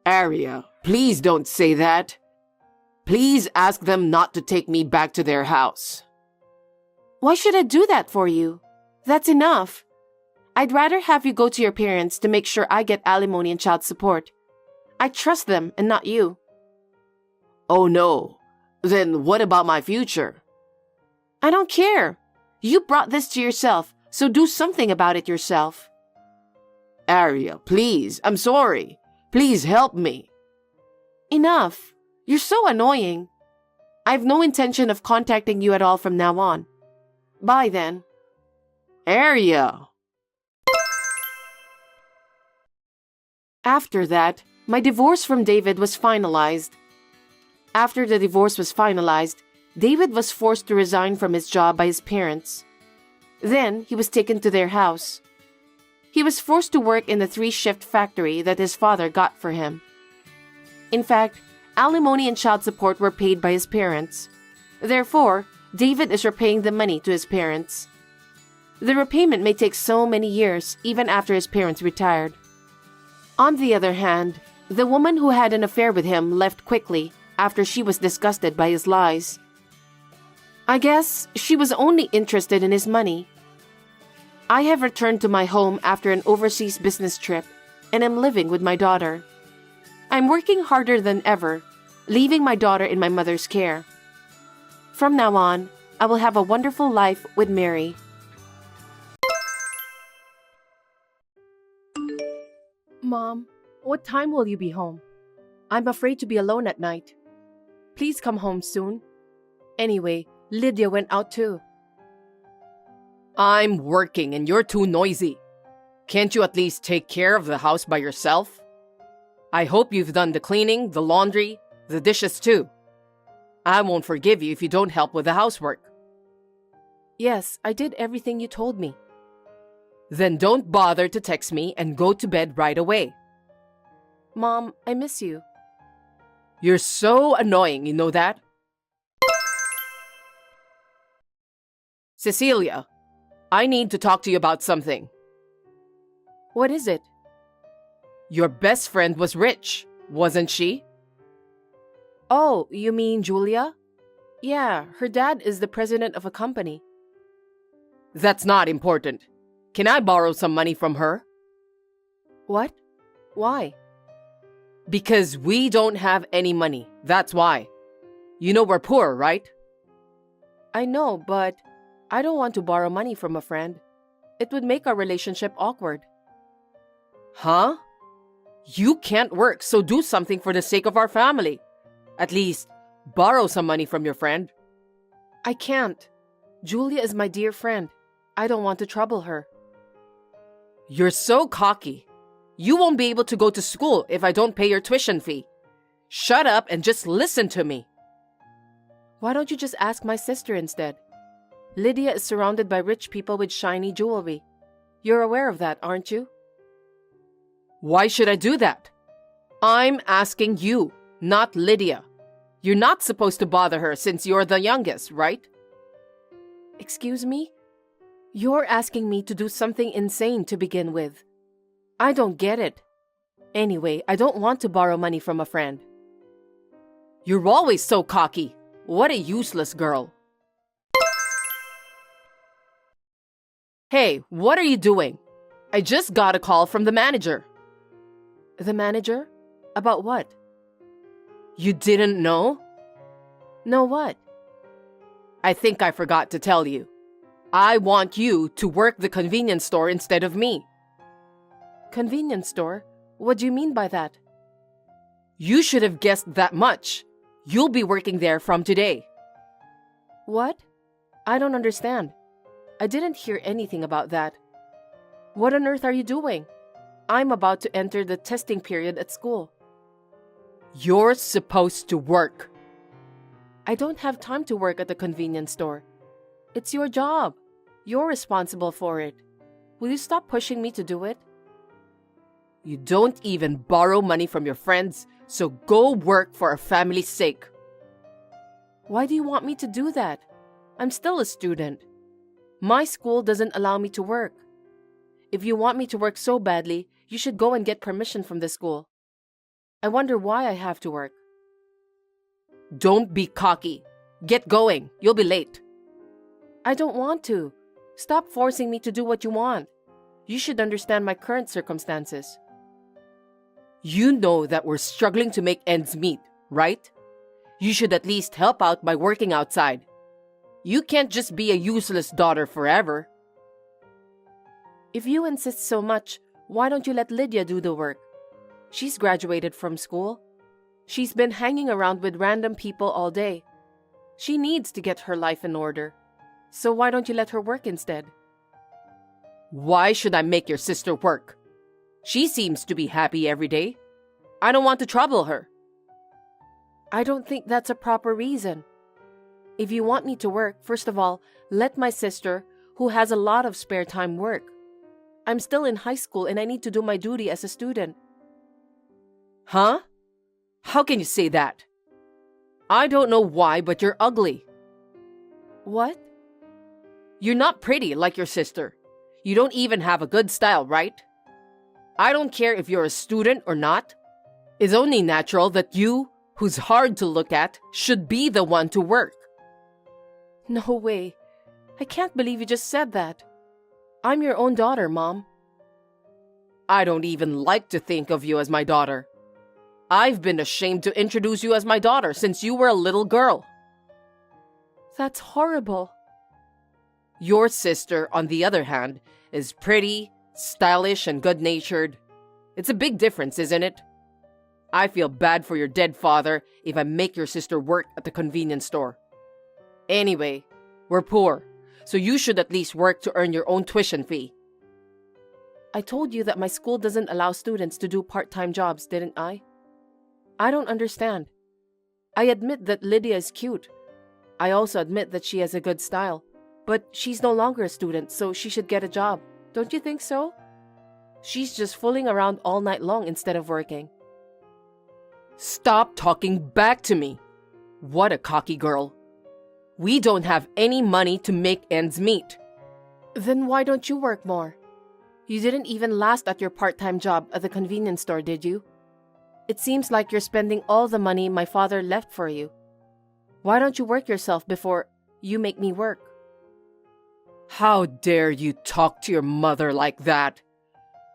Aria, please don't say that. Please ask them not to take me back to their house.
Why should I do that for you? That's enough. I'd rather have you go to your parents to make sure I get alimony and child support. I trust them and not you.
Oh no. Then what about my future?
I don't care. You brought this to yourself, so do something about it yourself.
Aria, please, I'm sorry. Please help me.
Enough. You're so annoying. I have no intention of contacting you at all from now on. Bye then.
Aria.
After that, my divorce from David was finalized. After the divorce was finalized, David was forced to resign from his job by his parents. Then, he was taken to their house. He was forced to work in the 3-shift factory that his father got for him. In fact, alimony and child support were paid by his parents. Therefore, David is repaying the money to his parents. The repayment may take so many years, even after his parents retired. On the other hand, the woman who had an affair with him left quickly after she was disgusted by his lies. I guess she was only interested in his money. I have returned to my home after an overseas business trip and am living with my daughter. I'm working harder than ever, leaving my daughter in my mother's care. From now on, I will have a wonderful life with Mary. Mom, what time will you be home? I'm afraid to be alone at night. Please come home soon. Anyway, Lydia went out too.
I'm working and you're too noisy. Can't you at least take care of the house by yourself? I hope you've done the cleaning, the laundry, the dishes too. I won't forgive you if you don't help with the housework.
Yes, I did everything you told me.
Then don't bother to text me and go to bed right away.
Mom, I miss you.
You're so annoying, you know that? Cecilia, I need to talk to you about something.
What is it?
Your best friend was rich, wasn't she?
Oh, you mean Julia? Yeah, her dad is the president of a company.
That's not important. Can I borrow some money from her?
What? Why?
Because we don't have any money, that's why. You know we're poor, right?
I know, but I don't want to borrow money from a friend. It would make our relationship awkward.
Huh? You can't work, so do something for the sake of our family. At least, borrow some money from your friend.
I can't. Julia is my dear friend. I don't want to trouble her.
You're so cocky. You won't be able to go to school if I don't pay your tuition fee. Shut up and just listen to me.
Why don't you just ask my sister instead? Lydia is surrounded by rich people with shiny jewelry. You're aware of that, aren't you?
Why should I do that? I'm asking you, not Lydia. You're not supposed to bother her since you're the youngest, right?
Excuse me? You're asking me to do something insane to begin with. I don't get it. Anyway, I don't want to borrow money from a friend.
You're always so cocky. What a useless girl. Hey, what are you doing? I just got a call from the manager.
The manager? About what?
You didn't know?
No what?
I think I forgot to tell you. I want you to work the convenience store instead of me.
Convenience store? What do you mean by that?
You should have guessed that much. You'll be working there from today.
What? I don't understand. I didn't hear anything about that. What on earth are you doing? I'm about to enter the testing period at school.
You're supposed to work.
I don't have time to work at the convenience store. It's your job. You're responsible for it. Will you stop pushing me to do it?
You don't even borrow money from your friends, so go work for our family's sake.
Why do you want me to do that? I'm still a student. My school doesn't allow me to work. If you want me to work so badly, you should go and get permission from the school. I wonder why I have to work.
Don't be cocky. Get going. You'll be late.
I don't want to. Stop forcing me to do what you want. You should understand my current circumstances.
You know that we're struggling to make ends meet, right? You should at least help out by working outside. You can't just be a useless daughter forever.
If you insist so much, why don't you let Lydia do the work? She's graduated from school. She's been hanging around with random people all day. She needs to get her life in order. So why don't you let her work instead?
Why should I make your sister work? She seems to be happy every day. I don't want to trouble her.
I don't think that's a proper reason. If you want me to work, first of all, let my sister, who has a lot of spare time, work. I'm still in high school and I need to do my duty as a student.
Huh? How can you say that? I don't know why, but you're ugly.
What?
You're not pretty like your sister. You don't even have a good style, right? I don't care if you're a student or not. It's only natural that you, who's hard to look at, should be the one to work.
No way. I can't believe you just said that. I'm your own daughter, Mom.
I don't even like to think of you as my daughter. I've been ashamed to introduce you as my daughter since you were a little girl.
That's horrible.
Your sister, on the other hand, is pretty, stylish, and good-natured. It's a big difference, isn't it? I feel bad for your dead father if I make your sister work at the convenience store. Anyway, we're poor, so you should at least work to earn your own tuition fee.
I told you that my school doesn't allow students to do part-time jobs, didn't I? I don't understand. I admit that Lydia is cute. I also admit that she has a good style. But she's no longer a student, so she should get a job. Don't you think so? She's just fooling around all night long instead of working.
Stop talking back to me. What a cocky girl. We don't have any money to make ends meet.
Then why don't you work more? You didn't even last at your part-time job at the convenience store, did you? It seems like you're spending all the money my father left for you. Why don't you work yourself before you make me work?
How dare you talk to your mother like that?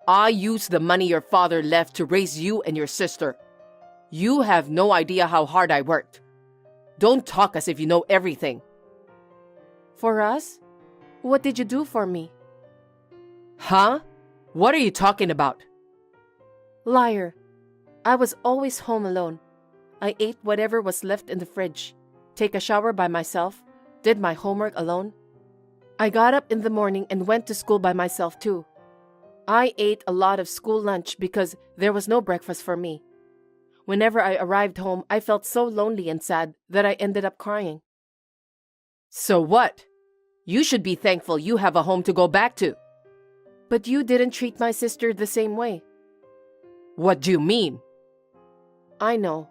I used the money your father left to raise you and your sister. You have no idea how hard I worked. Don't talk as if you know everything.
For us? What did you do for me?
Huh? What are you talking about?
Liar. I was always home alone. I ate whatever was left in the fridge, take a shower by myself, did my homework alone. I got up in the morning and went to school by myself too. I ate a lot of school lunch because there was no breakfast for me. Whenever I arrived home, I felt so lonely and sad that I ended up crying.
So what? You should be thankful you have a home to go back to.
But you didn't treat my sister the same way.
What do you mean?
I know.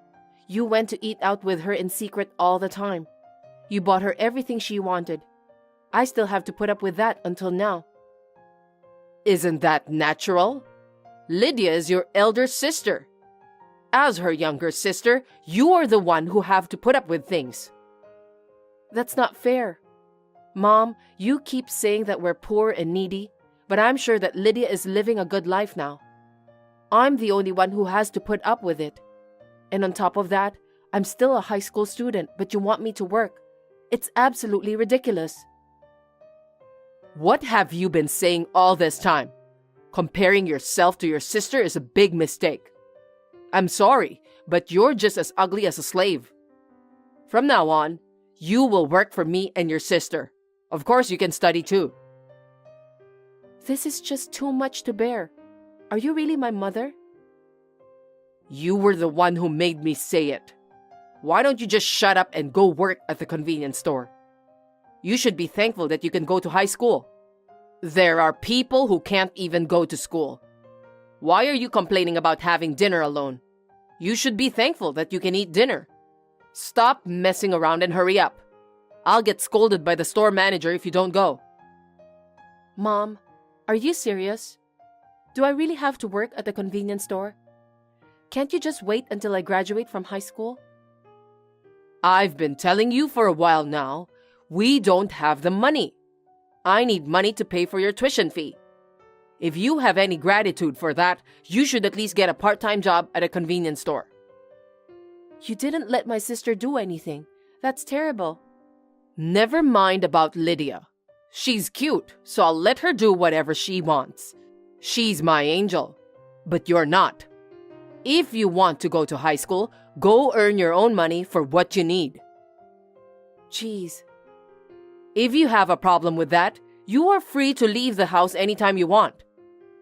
You went to eat out with her in secret all the time. You bought her everything she wanted. I still have to put up with that until now.
Isn't that natural? Lydia is your elder sister. As her younger sister, you are the one who have to put up with things.
That's not fair. Mom, you keep saying that we're poor and needy, but I'm sure that Lydia is living a good life now. I'm the only one who has to put up with it. And on top of that, I'm still a high school student, but you want me to work. It's absolutely ridiculous.
What have you been saying all this time? Comparing yourself to your sister is a big mistake. I'm sorry,
but you're just as ugly as a slave. From now on, you will work for me and your sister. Of course, you can study too.
This is just too much to bear. Are you really my mother?
You were the one who made me say it. Why don't you just shut up and go work at the convenience store? You should be thankful that you can go to high school. There are people who can't even go to school. Why are you complaining about having dinner alone? You should be thankful that you can eat dinner. Stop messing around and hurry up. I'll get scolded by the store manager if you don't go.
Mom, are you serious? Do I really have to work at the convenience store? Can't you just wait until I graduate from high school?
I've been telling you for a while now, we don't have the money. I need money to pay for your tuition fee. If you have any gratitude for that, you should at least get a part-time job at a convenience store.
You didn't let my sister do anything. That's terrible.
Never mind about Lydia. She's cute, so I'll let her do whatever she wants. She's my angel, but you're not. If you want to go to high school, go earn your own money for what you need.
Jeez.
If you have a problem with that, you are free to leave the house anytime you want.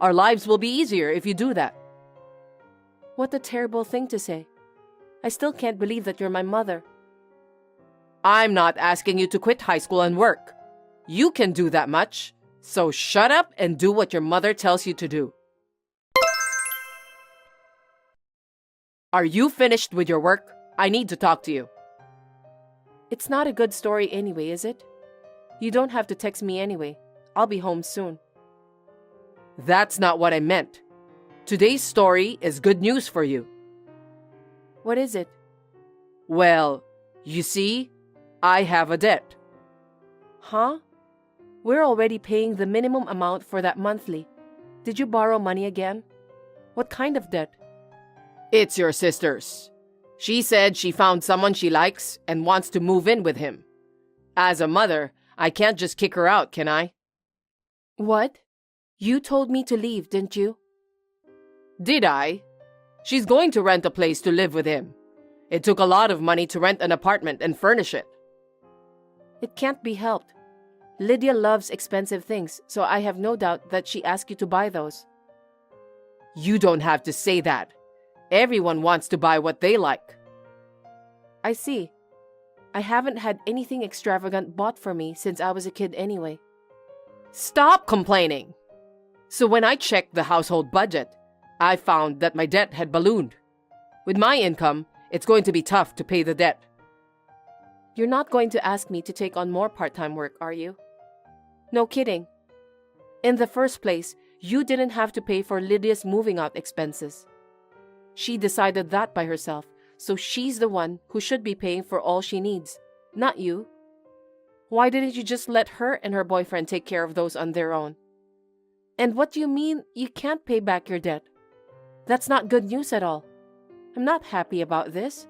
Our lives will be easier if you do that.
What a terrible thing to say. I still can't believe that you're my mother.
I'm not asking you to quit high school and work. You can do that much, so shut up and do what your mother tells you to do. Are you finished with your work? I need to talk to you.
It's not a good story anyway, is it? You don't have to text me anyway. I'll be home soon.
That's not what I meant. Today's story is good news for you.
What is it?
Well, you see, I have a debt.
Huh? We're already paying the minimum amount for that monthly. Did you borrow money again? What kind of debt?
It's your sister's. She said she found someone she likes and wants to move in with him. As a mother, I can't just kick her out, can I?
What? You told me to leave, didn't you?
Did I? She's going to rent a place to live with him. It took a lot of money to rent an apartment and furnish it.
It can't be helped. Lydia loves expensive things, so I have no doubt that she asked you to buy those.
You don't have to say that. Everyone wants to buy what they like.
I see. I haven't had anything extravagant bought for me since I was a kid anyway.
Stop complaining! So when I checked the household budget, I found that my debt had ballooned. With my income, it's going to be tough to pay the debt.
You're not going to ask me to take on more part-time work, are you? No kidding. In the first place, you didn't have to pay for Lydia's moving out expenses. She decided that by herself, so she's the one who should be paying for all she needs, not you. Why didn't you just let her and her boyfriend take care of those on their own? And what do you mean you can't pay back your debt? That's not good news at all. I'm not happy about this.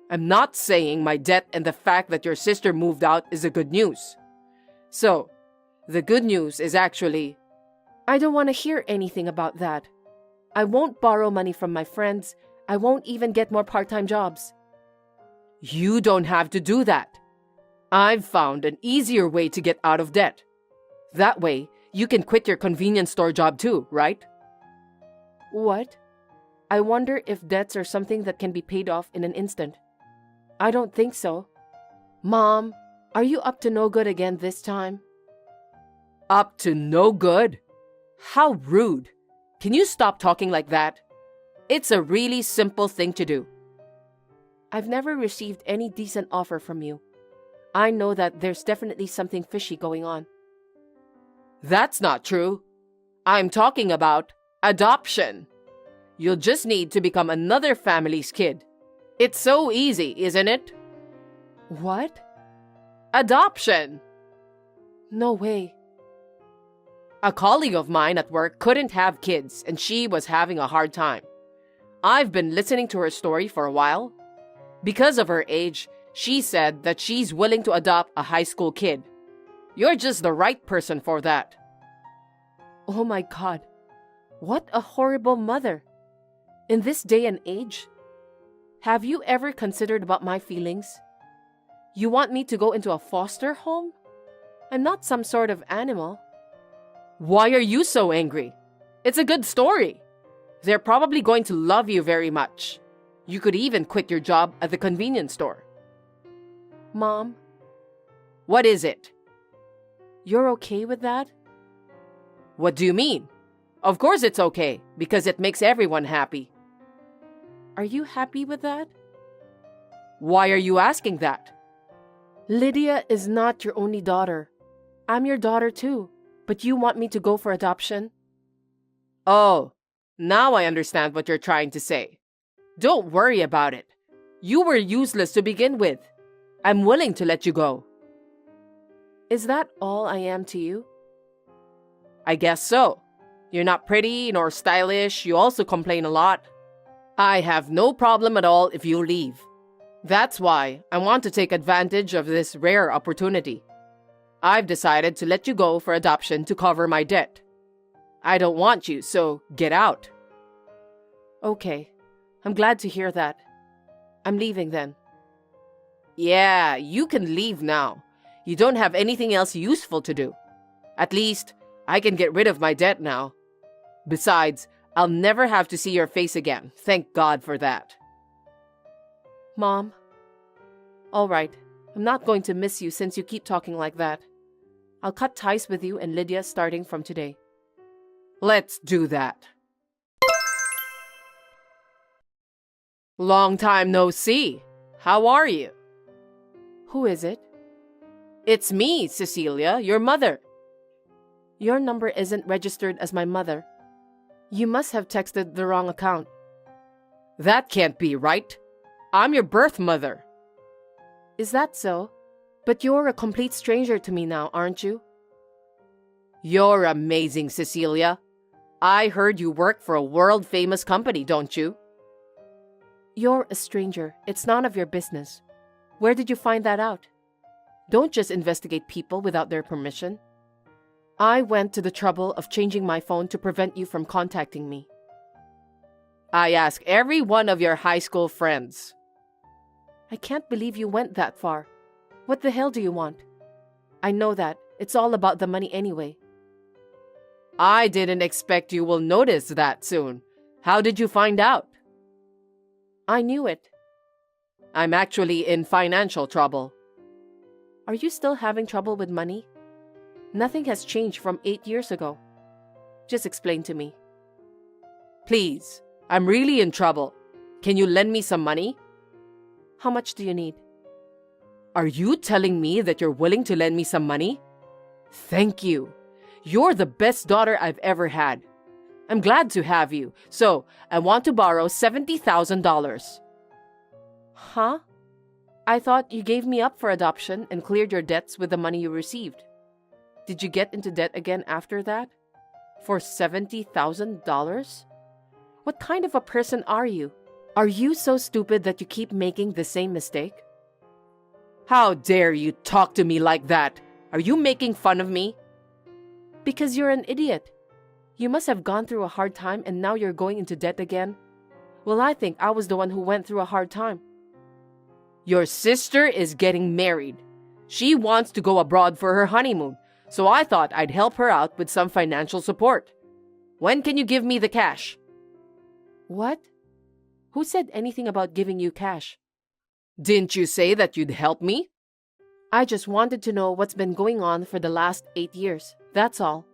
I'm not saying my debt and the fact that your sister moved out is a good news. So, the good news is actually...
I don't want to hear anything about that. I won't borrow money from my friends. I won't even get more part-time jobs.
You don't have to do that. I've found an easier way to get out of debt. That way, you can quit your convenience store job too, right?
What? I wonder if debts are something that can be paid off in an instant. I don't think so. Mom, are you up to no good again this time?
Up to no good? How rude. Can you stop talking like that? It's a really simple thing to do.
I've never received any decent offer from you. I know that there's definitely something fishy going on.
That's not true. I'm talking about adoption. You'll just need to become another family's kid. It's so easy, isn't it?
What?
Adoption.
No way.
A colleague of mine at work couldn't have kids and she was having a hard time. I've been listening to her story for a while. Because of her age, she said that she's willing to adopt a high school kid. You're just the right person for that.
Oh my God. What a horrible mother.
In this day and age, have you ever considered about my feelings? You want me to go into a foster home? I'm not some sort of animal.
Why are you so angry? It's a good story. They're probably going to love you very much. You could even quit your job at the convenience store.
Mom,
What is it?
you're okay with that?
What do you mean? Of course it's okay, because it makes everyone happy.
Are you happy with that?
Why are you asking that?
Lydia is not your only daughter. I'm your daughter too, but you want me to go for adoption?
Oh, now I understand what you're trying to say. Don't worry about it. You were useless to begin with. I'm willing to let you go.
Is that all I am to you?
I guess so. You're not pretty nor stylish. You also complain a lot. I have no problem at all if you leave. That's why I want to take advantage of this rare opportunity. I've decided to let you go for adoption to cover my debt. I don't want you, so get out.
Okay, I'm glad to hear that. I'm leaving then.
Yeah, you can leave now. You don't have anything else useful to do. At least, I can get rid of my debt now. Besides, I'll never have to see your face again. Thank God for that.
Mom, all right, I'm not going to miss you since you keep talking like that. I'll cut ties with you and Lydia starting from today.
Let's do that. Long time no see. How are you?
Who is it?
It's me, Cecilia, your mother.
Your number isn't registered as my mother. You must have texted the wrong account.
That can't be right. I'm your birth mother.
Is that so? But you're a complete stranger to me now, aren't you?
You're amazing, Cecilia. I heard you work for a world-famous company, don't you?
You're a stranger. It's none of your business. Where did you find that out? Don't just investigate people without their permission. I went to the trouble of changing my phone to prevent you from contacting me.
I ask every one of your high school friends.
I can't believe you went that far. What the hell do you want? I know that. It's all about the money anyway.
I didn't expect you will notice that soon. How did you find out?
I knew it.
I'm actually in financial trouble.
Are you still having trouble with money? Nothing has changed from 8 years ago. Just explain to me.
Please, I'm really in trouble. Can you lend me some money?
How much do you need?
Are you telling me that you're willing to lend me some money? Thank you. You're the best daughter I've ever had. I'm glad to have you, so I want to borrow $70,000.
Huh? I thought you gave me up for adoption and cleared your debts with the money you received. Did you get into debt again after that? For $70,000? What kind of a person are you? Are you so stupid that you keep making the same mistake?
How dare you talk to me like that? Are you making fun of me?
Because you're an idiot. You must have gone through a hard time and now you're going into debt again. Well, I think I was the one who went through a hard time.
Your sister is getting married. She wants to go abroad for her honeymoon, so I thought I'd help her out with some financial support. When can you give me the cash?
What? Who said anything about giving you cash?
Didn't you say that you'd help me?
I just wanted to know what's been going on for the last 8 years. That's all.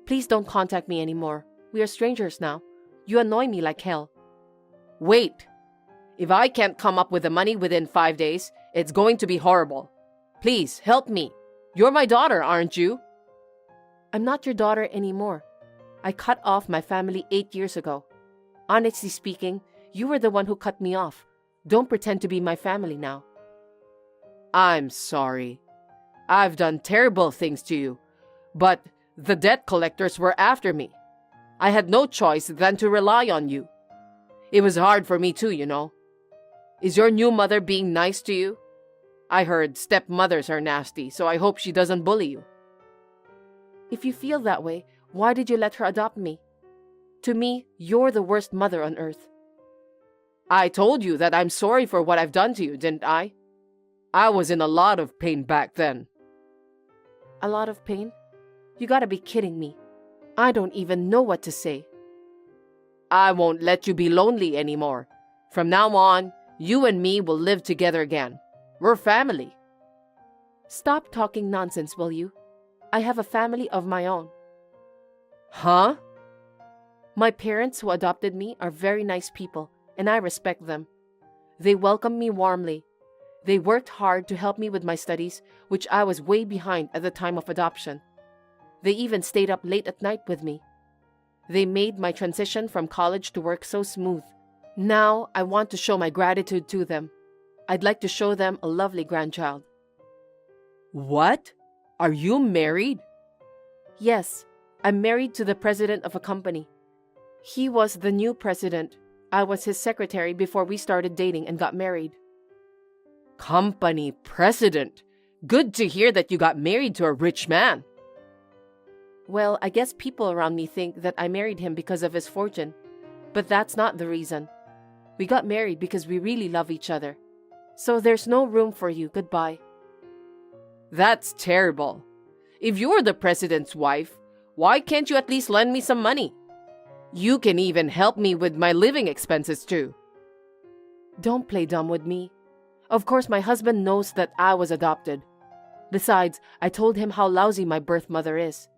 Please don't contact me anymore. We are strangers now. You annoy me like hell.
Wait. If I can't come up with the money within 5 days, it's going to be horrible. Please, help me. You're my daughter, aren't you?
I'm not your daughter anymore. I cut off my family 8 years ago. Honestly speaking, you were the one who cut me off. Don't pretend to be my family now.
I'm sorry. I've done terrible things to you, but the debt collectors were after me. I had no choice than to rely on you. It was hard for me too, you know. Is your new mother being nice to you? I heard stepmothers are nasty, so I hope she doesn't bully you.
If you feel that way, why did you let her adopt me? To me, you're the worst mother on earth.
I told you that I'm sorry for what I've done to you, didn't I? I was in a lot of pain back then.
A lot of pain? You gotta be kidding me. I don't even know what to say.
I won't let you be lonely anymore. From now on, you and me will live together again. We're family.
Stop talking nonsense, will you? I have a family of my own.
Huh?
My parents who adopted me are very nice people, and I respect them. They welcomed me warmly. They worked hard to help me with my studies, which I was way behind at the time of adoption. They even stayed up late at night with me. They made my transition from college to work so smooth. Now, I want to show my gratitude to them. I'd like to show them a lovely grandchild.
What? Are you married?
Yes, I'm married to the president of a company. He was the new president. I was his secretary before we started dating and got married.
Company president? Good to hear that you got married to a rich man.
Well, I guess people around me think that I married him because of his fortune. But that's not the reason. We got married because we really love each other. So there's no room for you. Goodbye.
That's terrible. If you're the president's wife, why can't you at least lend me some money? You can even help me with my living expenses too.
Don't play dumb with me. Of course, my husband knows that I was adopted. Besides, I told him how lousy my birth mother is.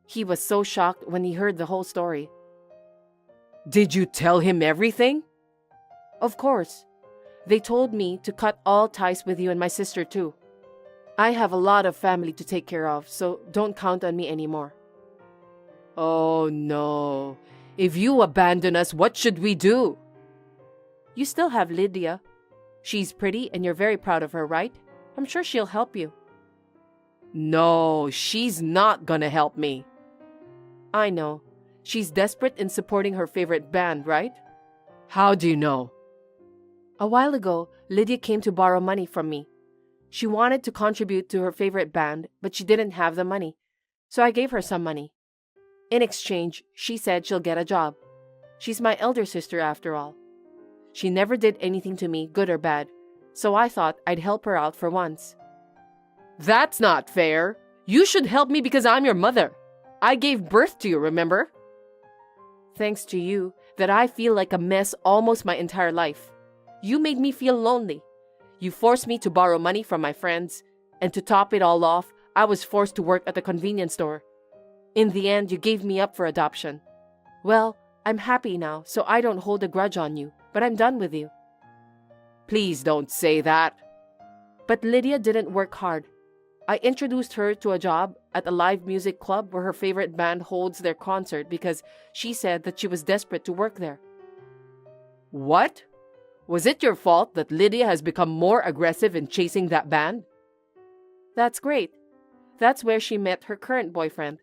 He was so shocked when he heard the whole story.
Did you tell him everything?
Of course. They told me to cut all ties with you and my sister too. I have a lot of family to take care of, so don't count on me anymore.
Oh no. If you abandon us, what should we do?
You still have Lydia. She's pretty and you're very proud of her, right? I'm sure she'll help you.
No, she's not gonna help me.
I know. She's desperate in supporting her favorite band, right?
How do you know?
A while ago, Lydia came to borrow money from me. She wanted to contribute to her favorite band, but she didn't have the money. So I gave her some money. In exchange, she said she'll get a job. She's my elder sister after all. She never did anything to me, good or bad, so I thought I'd help her out for once.
That's not fair. You should help me because I'm your mother. I gave birth to you, remember?
Thanks to you, that I feel like a mess almost my entire life. You made me feel lonely. You forced me to borrow money from my friends, and to top it all off, I was forced to work at the convenience store. In the end, you gave me up for adoption. Well, I'm happy now, so I don't hold a grudge on you, but I'm done with you.
Please don't say that.
But Lydia didn't work hard. I introduced her to a job at a live music club where her favorite band holds their concert because she said that she was desperate to work there.
What? Was it your fault that Lydia has become more aggressive in chasing that band?
That's great. That's where she met her current boyfriend,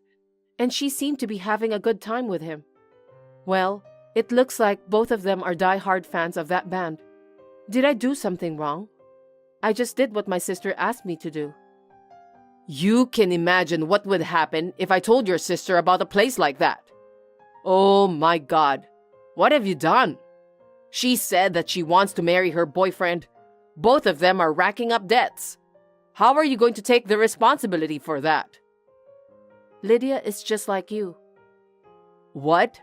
and she seemed to be having a good time with him. Well, it looks like both of them are die-hard fans of that band. Did I do something wrong? I just did what my sister asked me to do.
You can imagine what would happen if I told your sister about a place like that. Oh my God, what have you done? She said that she wants to marry her boyfriend. Both of them are racking up debts. How are you going to take the responsibility for that?
Lydia is just like you.
What?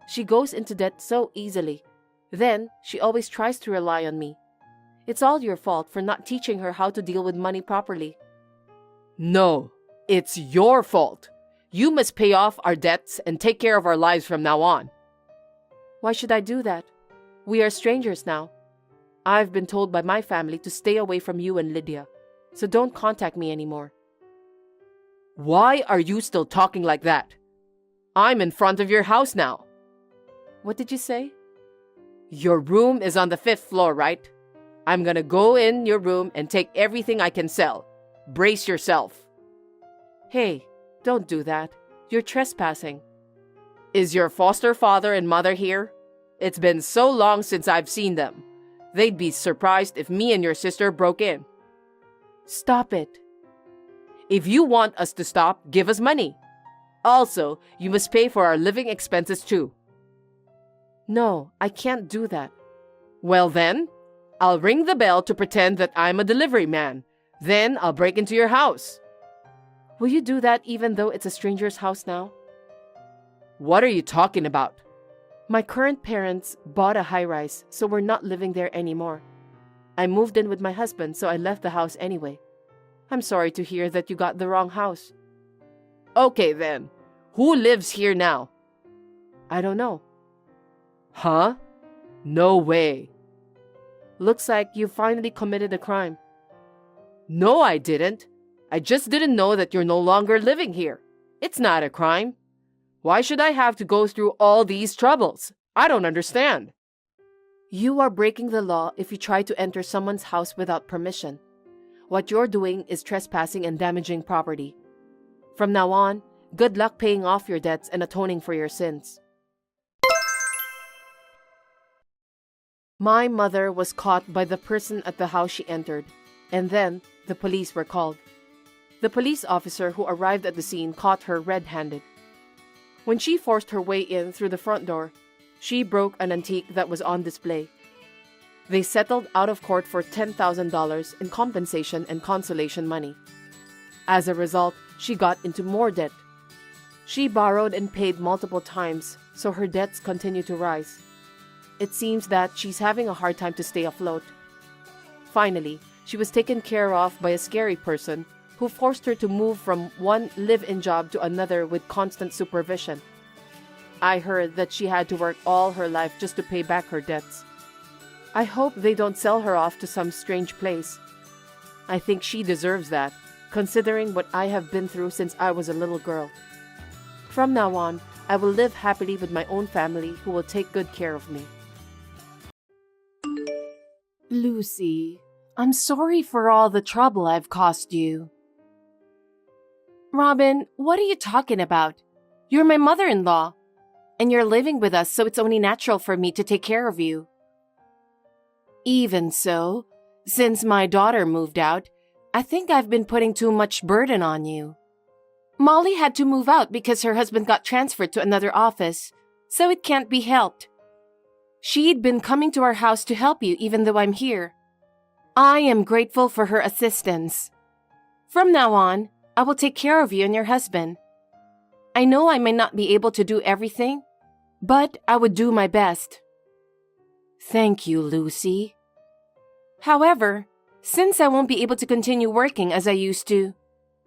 She goes into debt so easily. Then, she always tries to rely on me. It's all your fault for not teaching her how to deal with money properly.
No, it's your fault. You must pay off our debts and take care of our lives from now on.
Why should I do that? We are strangers now. I've been told by my family to stay away from you and Lydia, so don't contact me anymore.
Why are you still talking like that? I'm in front of your house now.
What did you say?
Your room is on the 5th floor, right? I'm gonna go in your room and take everything I can sell. Brace yourself.
Hey, don't do that. You're trespassing.
Is your foster father and mother here? It's been so long since I've seen them. They'd be surprised if me and your sister broke in.
Stop it.
If you want us to stop, give us money. Also, you must pay for our living expenses too.
No, I can't do that.
Well then, I'll ring the bell to pretend that I'm a delivery man. Then I'll break into your house.
Will you do that even though it's a stranger's house now?
What are you talking about?
My current parents bought a high-rise, so we're not living there anymore. I moved in with my husband, so I left the house anyway. I'm sorry to hear that you got the wrong house.
Okay then, who lives here now?
I don't know.
Huh? No way.
Looks like you finally committed a crime.
No, I didn't. I just didn't know that you're no longer living here. It's not a crime. Why should I have to go through all these troubles? I don't understand.
You are breaking the law if you try to enter someone's house without permission. What you're doing is trespassing and damaging property. From now on, good luck paying off your debts and atoning for your sins. My mother was caught by the person at the house she entered, and then the police were called. The police officer who arrived at the scene caught her red-handed. When she forced her way in through the front door, she broke an antique that was on display. They settled out of court for $10,000 in compensation and consolation money. As a result, she got into more debt. She borrowed and paid multiple times, so her debts continue to rise. It seems that she's having a hard time to stay afloat. Finally, she was taken care of by a scary person who forced her to move from one live-in job to another with constant supervision. I heard that she had to work all her life just to pay back her debts. I hope they don't sell her off to some strange place. I think she deserves that, considering what I have been through since I was a little girl. From now on, I will live happily with my own family who will take good care of me.
Lucy, I'm sorry for all the trouble I've caused you.
Robin, what are you talking about? You're my mother-in-law, and you're living with us, so it's only natural for me to take care of you.
Even so, since my daughter moved out, I think I've been putting too much burden on you.
Molly had to move out because her husband got transferred to another office, so it can't be helped. She'd been coming to our house to help you even though I'm here. I am grateful for her assistance. From now on, I will take care of you and your husband. I know I may not be able to do everything, but I would do my best.
Thank you, Lucy.
However, since I won't be able to continue working as I used to,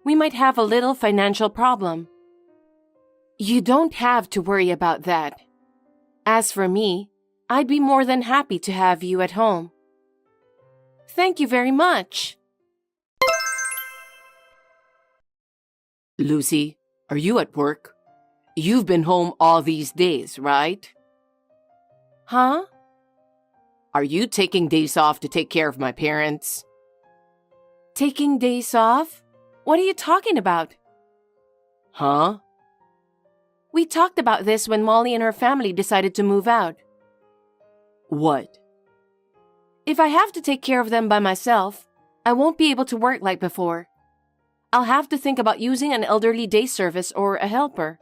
we might have a little financial problem.
You don't have to worry about that. As for me, I'd be more than happy to have you at home.
Thank you very much.
Lucy, are you at work? You've been home all these days, right?
Huh?
Are you taking days off to take care of my parents?
Taking days off? What are you talking about?
Huh?
We talked about this when Molly and her family decided to move out.
What?
If I have to take care of them by myself, I won't be able to work like before. I'll have to think about using an elderly day service or a helper.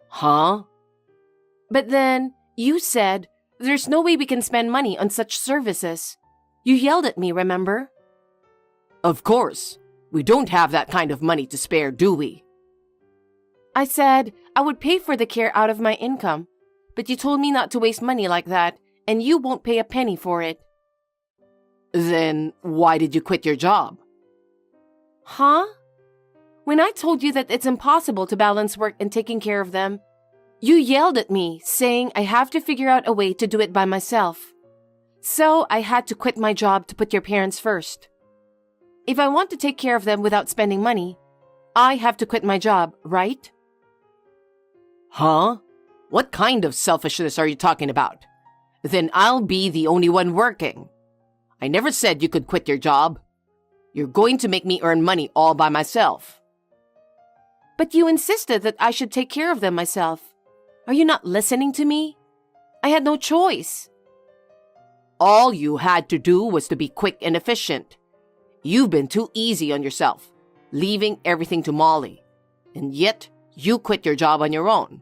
Huh?
But then, you said, there's no way we can spend money on such services. You yelled at me, remember?
Of course. We don't have that kind of money to spare, do we?
I said I would pay for the care out of my income, but you told me not to waste money like that, and you won't pay a penny for it.
Then why did you quit your job?
Huh? When I told you that it's impossible to balance work and taking care of them, you yelled at me, saying I have to figure out a way to do it by myself. So I had to quit my job to put your parents first. If I want to take care of them without spending money, I have to quit my job, right?
Huh? What kind of selfishness are you talking about? Then I'll be the only one working. I never said you could quit your job. You're going to make me earn money all by myself.
But you insisted that I should take care of them myself. Are you not listening to me? I had no choice.
All you had to do was to be quick and efficient. You've been too easy on yourself, leaving everything to Molly. And yet, you quit your job on your own.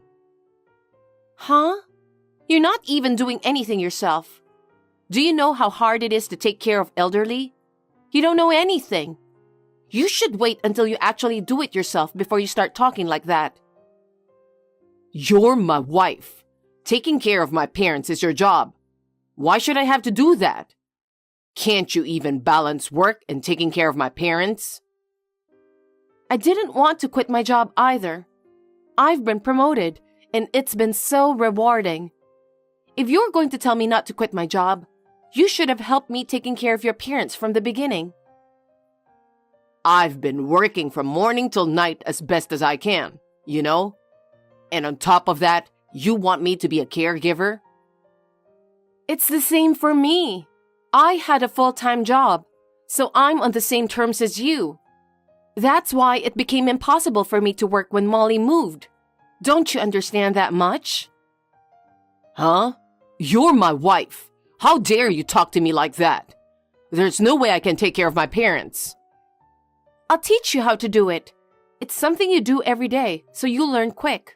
Huh? You're not even doing anything yourself. Do you know how hard it is to take care of elderly? You don't know anything. You should wait until you actually do it yourself before you start talking like that.
You're my wife. Taking care of my parents is your job. Why should I have to do that? Can't you even balance work and taking care of my parents?
I didn't want to quit my job either. I've been promoted, and it's been so rewarding. If you're going to tell me not to quit my job, you should have helped me taking care of your parents from the beginning.
I've been working from morning till night as best as I can, you know? And on top of that, you want me to be a caregiver?
It's the same for me. I had a full-time job, so I'm on the same terms as you. That's why it became impossible for me to work when Molly moved. Don't you understand that much?
Huh? You're my wife. How dare you talk to me like that? There's no way I can take care of my parents.
I'll teach you how to do it. It's something you do every day, so you'll learn quick.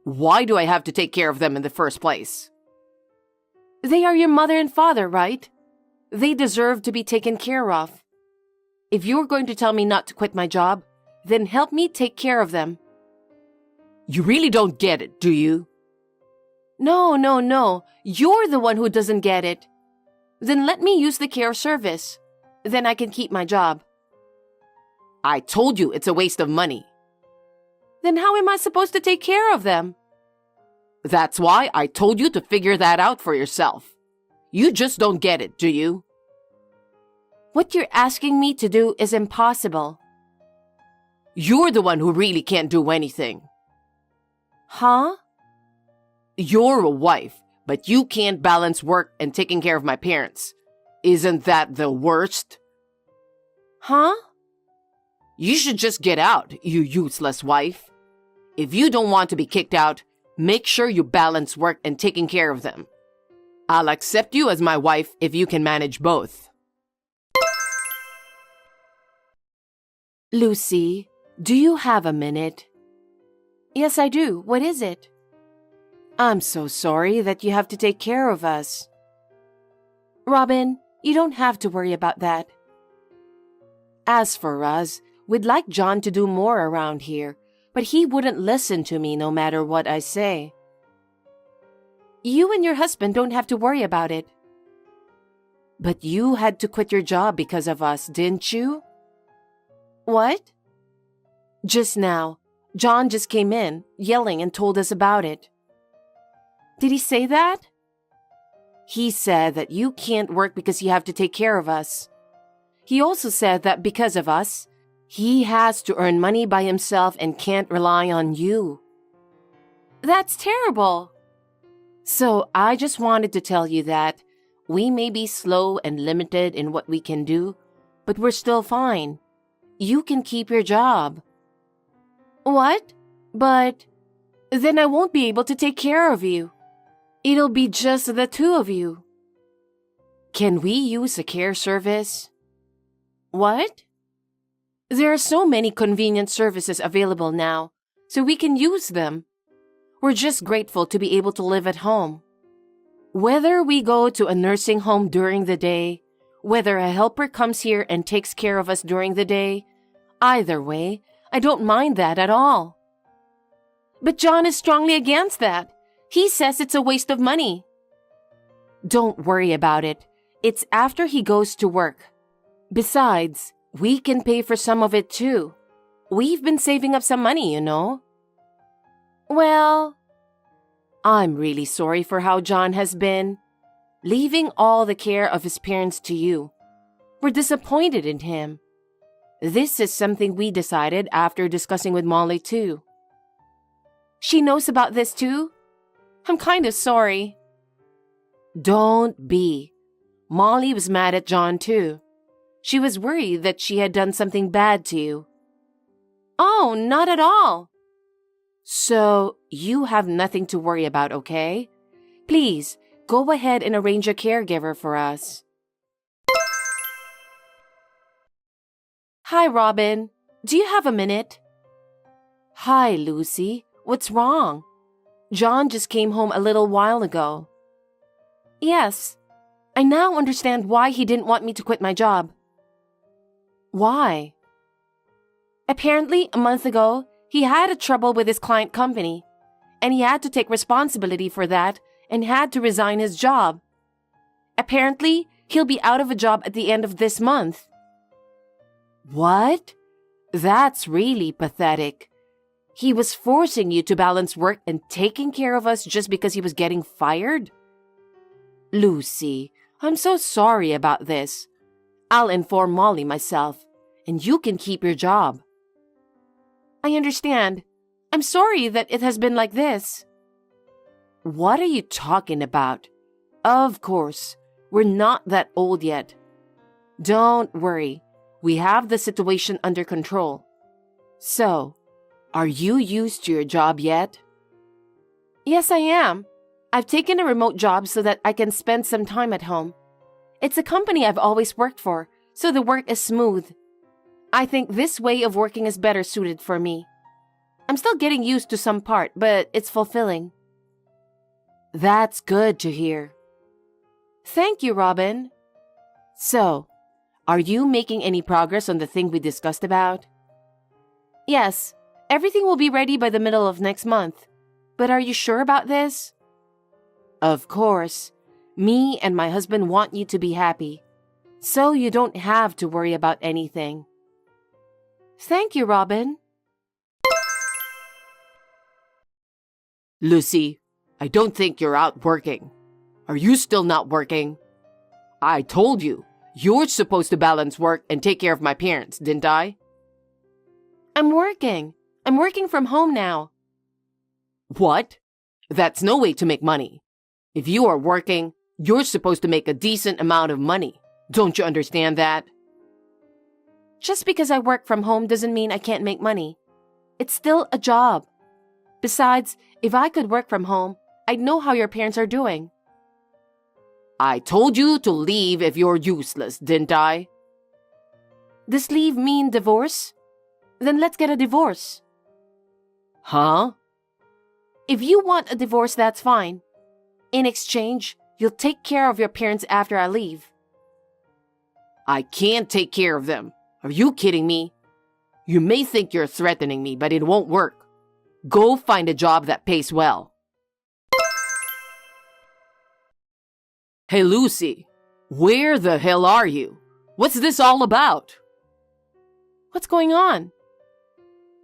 Why do I have to take care of them in the first place?
They are your mother and father, right? They deserve to be taken care of. If you're going to tell me not to quit my job, then help me take care of them.
You really don't get it, do you?
No. You're the one who doesn't get it. Then let me use the care service. Then I can keep my job.
I told you it's a waste of money.
Then how am I supposed to take care of them?
That's why I told you to figure that out for yourself. You just don't get it, do you?
What you're asking me to do is impossible.
You're the one who really can't do anything.
Huh?
You're a wife, but you can't balance work and taking care of my parents. Isn't that the worst?
Huh?
You should just get out, you useless wife. If you don't want to be kicked out, make sure you balance work and taking care of them. I'll accept you as my wife if you can manage both.
Lucy, do you have a minute? Yes, I do. What is it? I'm so sorry that you have to take care of us. Robin, you don't have to worry about that. As for us, we'd like John to do more around here, but he wouldn't listen to me no matter what I say. You and your husband don't have to worry about it. But you had to quit your job because of us, didn't you? What? Just now, John just came in, yelling and told us about it. Did he say that? He said that you can't work because you have to take care of us. He also said that because of us, he has to earn money by himself and can't rely on you. That's terrible. So I just wanted to tell you that we may be slow and limited in what we can do, but we're still fine. You can keep your job. What? But then I won't be able to take care of you. It'll be just the two of you. Can we use a care service? What? There are so many convenient services available now, so we can use them. We're just grateful to be able to live at home. Whether we go to a nursing home during the day, whether a helper comes here and takes care of us during the day, either way, I don't mind that at all. But John is strongly against that. He says it's a waste of money. Don't worry about it. It's after he goes to work. Besides, we can pay for some of it too. We've been saving up some money, you know. Well, I'm really sorry for how John has been, leaving all the care of his parents to you. We're disappointed in him. This is something we decided after discussing with Molly too. She knows about this too? I'm kind of sorry. Don't be. Molly was mad at John too. She was worried that she had done something bad to you. Oh, not at all. So, you have nothing to worry about, okay? Please, go ahead and arrange a caregiver for us. Hi, Robin. Do you have a minute? Hi, Lucy. What's wrong? John just came home a little while ago. Yes, I now understand why he didn't want me to quit my job. Why? Apparently, a month ago, he had a trouble with his client company, and he had to take responsibility for that and had to resign his job. Apparently, he'll be out of a job at the end of this month. What? That's really pathetic. He was forcing you to balance work and taking care of us just because he was getting fired? Lucy, I'm so sorry about this. I'll inform Molly myself, and you can keep your job. I understand. I'm sorry that it has been like this. What are you talking about? Of course, we're not that old yet. Don't worry, we have the situation under control. So, are you used to your job yet? Yes, I am. I've taken a remote job so that I can spend some time at home. It's a company I've always worked for, so the work is smooth. I think this way of working is better suited for me. I'm still getting used to some part, but it's fulfilling. That's good to hear. Thank you, Robin. So, are you making any progress on the thing we discussed about? Yes, everything will be ready by the middle of next month. But are you sure about this? Of course. Me and my husband want you to be happy, so you don't have to worry about anything. Thank you, Robin.
Lucy, I don't think you're out working. Are you still not working? I told you, you're supposed to balance work and take care of my parents, didn't I?
I'm working. I'm working from home now.
What? That's no way to make money. If you are working, you're supposed to make a decent amount of money. Don't you understand that?
Just because I work from home doesn't mean I can't make money. It's still a job. Besides, if I could work from home, I'd know how your parents are doing.
I told you to leave if you're useless, didn't I?
Does leave mean divorce? Then let's get a divorce.
Huh?
If you want a divorce, that's fine. In exchange, you'll take care of your parents after I leave.
I can't take care of them. Are you kidding me? You may think you're threatening me, but it won't work. Go find a job that pays well. Hey, Lucy, where the hell are you? What's this all about?
What's going on?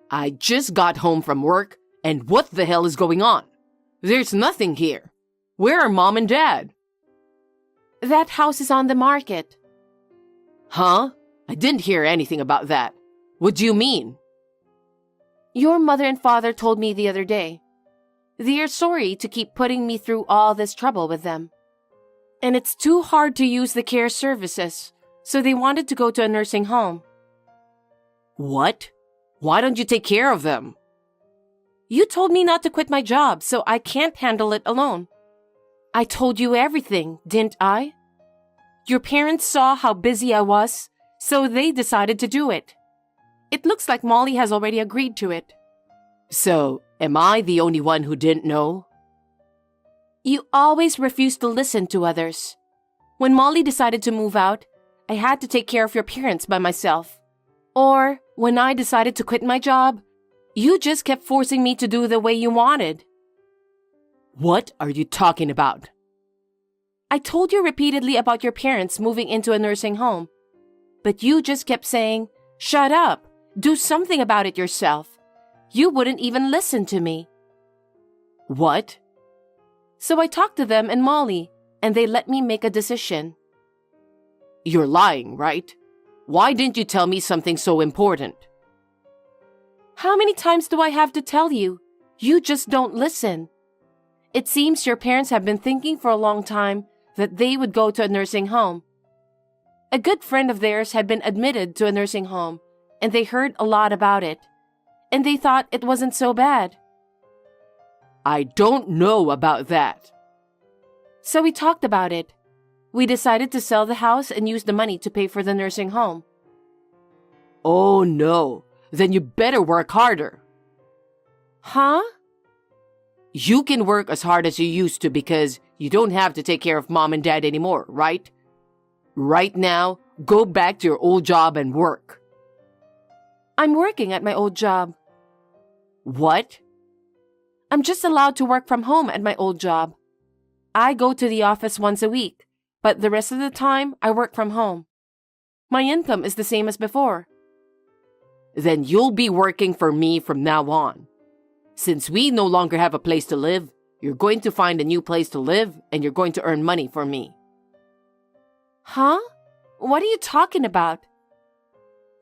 I just got home from work, and what the hell is going on? There's nothing here. Where are Mom and Dad?
That house is on the market.
Huh? I didn't hear anything about that. What do you mean?
Your mother and father told me the other day. They are sorry to keep putting me through all this trouble with them. And it's too hard to use the care services, so they wanted to go to a nursing home.
What? Why don't you take care of them?
You told me not to quit my job, so I can't handle it alone. I told you everything, didn't I? Your parents saw how busy I was, so they decided to do it. It looks like Molly has already agreed to it.
So, am I the only one who didn't know?
You always refuse to listen to others. When Molly decided to move out, I had to take care of your parents by myself. Or, when I decided to quit my job, you just kept forcing me to do the way you wanted.
What are you talking about?
I told you repeatedly about your parents moving into a nursing home. But you just kept saying, "Shut up, do something about it yourself." You wouldn't even listen to me.
What?
So I talked to them and Molly, and they let me make a decision.
You're lying, right? Why didn't you tell me something so important?
How many times do I have to tell you? You just don't listen. It seems your parents have been thinking for a long time that they would go to a nursing home. A good friend of theirs had been admitted to a nursing home, and they heard a lot about it, and they thought it wasn't so bad.
I don't know about that.
So we talked about it. We decided to sell the house and use the money to pay for the nursing home.
Oh no, then you better work harder.
Huh?
You can work as hard as you used to because You don't have to take care of mom and dad anymore, right? Right now, go back to your old job and work.
I'm working at my old job.
What?
I'm just allowed to work from home at my old job. I go to the office once a week, but the rest of the time I work from home. My income is the same as before.
Then you'll be working for me from now on. Since we no longer have a place to live, you're going to find a new place to live and you're going to earn money for me.
Huh? What are you talking about?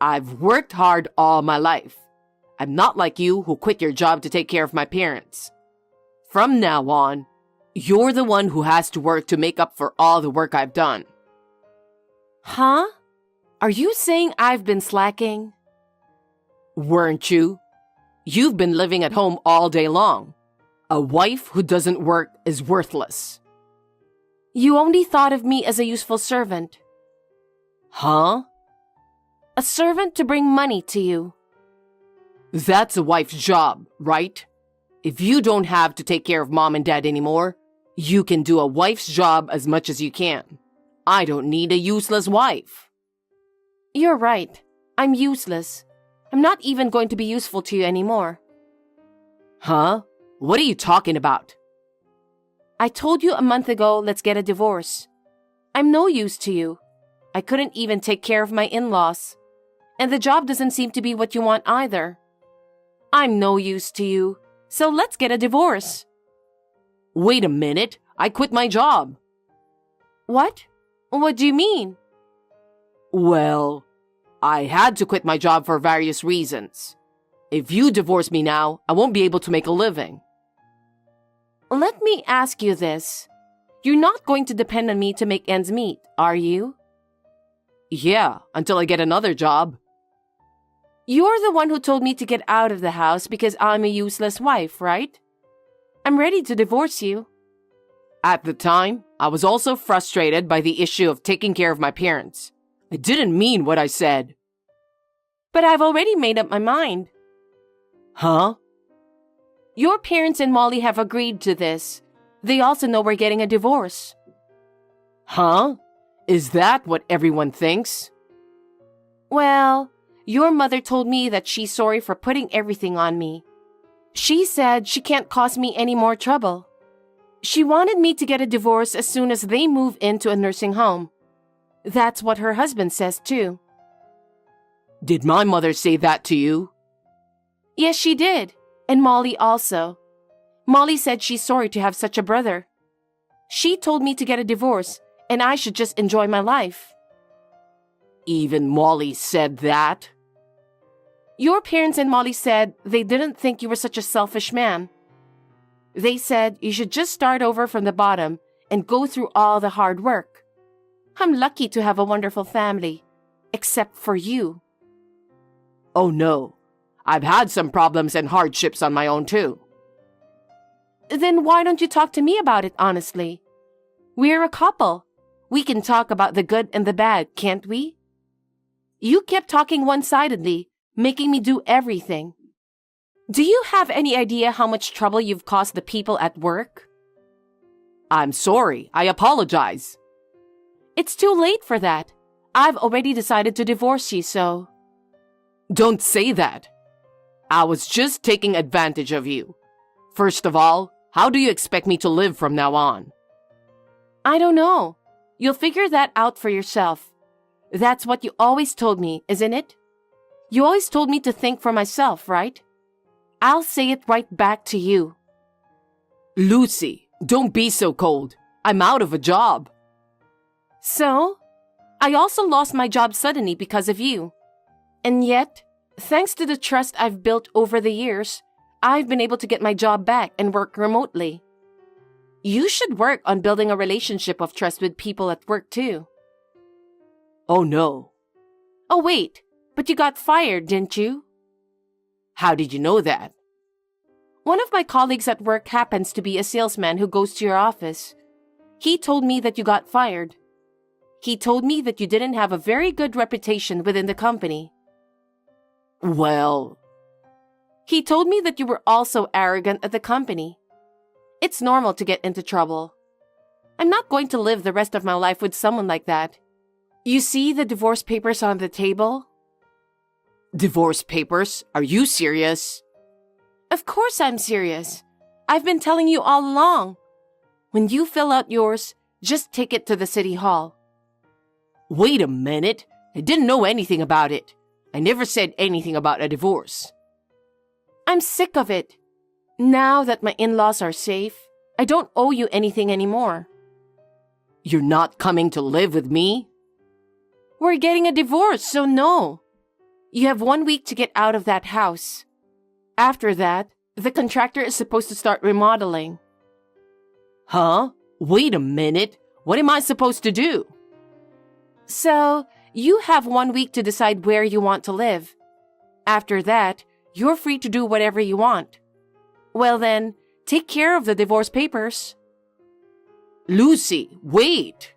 I've worked hard all my life. I'm not like you who quit your job to take care of my parents. From now on, you're the one who has to work to make up for all the work I've done.
Huh? Are you saying I've been slacking?
Weren't you? You've been living at home all day long. A wife who doesn't work is worthless.
You only thought of me as a useful servant.
Huh?
A servant to bring money to you.
That's a wife's job, right? If you don't have to take care of mom and dad anymore, you can do a wife's job as much as you can. I don't need a useless wife.
You're right. I'm useless. I'm not even going to be useful to you anymore.
Huh? What are you talking about?
I told you a month ago, let's get a divorce. I'm no use to you. I couldn't even take care of my in-laws. And the job doesn't seem to be what you want either. I'm no use to you, so let's get a divorce.
Wait a minute. I quit my job.
What? What do you mean?
Well, I had to quit my job for various reasons. If you divorce me now, I won't be able to make a living.
Let me ask you this. You're not going to depend on me to make ends meet, are you?
Yeah, until I get another job.
You're the one who told me to get out of the house because I'm a useless wife, right? I'm ready to divorce you.
At the time, I was also frustrated by the issue of taking care of my parents. I didn't mean what I said.
But I've already made up my mind.
Huh?
Your parents and Molly have agreed to this. They also know we're getting a divorce.
Huh? Is that what everyone thinks?
Well, your mother told me that she's sorry for putting everything on me. She said she can't cause me any more trouble. She wanted me to get a divorce as soon as they move into a nursing home. That's what her husband says too.
Did my mother say that to you?
Yes, she did. And Molly also. Molly said she's sorry to have such a brother. She told me to get a divorce and I should just enjoy my life.
Even Molly said that?
Your parents and Molly said they didn't think you were such a selfish man. They said you should just start over from the bottom and go through all the hard work. I'm lucky to have a wonderful family, except for you.
Oh no, I've had some problems and hardships on my own too.
Then why don't you talk to me about it honestly? We're a couple. We can talk about the good and the bad, can't we? You kept talking one-sidedly, making me do everything. Do you have any idea how much trouble you've caused the people at work?
I'm sorry. I apologize.
It's too late for that. I've already decided to divorce you, so...
Don't say that. I was just taking advantage of you. First of all, how do you expect me to live from now on?
I don't know. You'll figure that out for yourself. That's what you always told me, isn't it? You always told me to think for myself, right? I'll say it right back to you.
Lucy, don't be so cold. I'm out of a job.
So? I also lost my job suddenly because of you. And yet, thanks to the trust I've built over the years, I've been able to get my job back and work remotely. You should work on building a relationship of trust with people at work too.
Oh no.
Oh wait, but you got fired, didn't you?
How did you know that?
One of my colleagues at work happens to be a salesman who goes to your office. He told me that you got fired. He told me that you didn't have a very good reputation within the company.
Well...
He told me that you were also arrogant at the company. It's normal to get into trouble. I'm not going to live the rest of my life with someone like that. You see the divorce papers on the table?
Divorce papers? Are you serious?
Of course I'm serious. I've been telling you all along. When you fill out yours, just take it to the city hall.
Wait a minute. I didn't know anything about it. I never said anything about a divorce.
I'm sick of it. Now that my in-laws are safe, I don't owe you anything anymore.
You're not coming to live with me?
We're getting a divorce, so no. You have 1 week to get out of that house. After that, the contractor is supposed to start remodeling.
Huh? Wait a minute. What am I supposed to do?
So, you have 1 week to decide where you want to live. After that, you're free to do whatever you want. Well then, take care of the divorce papers.
Lucy, wait!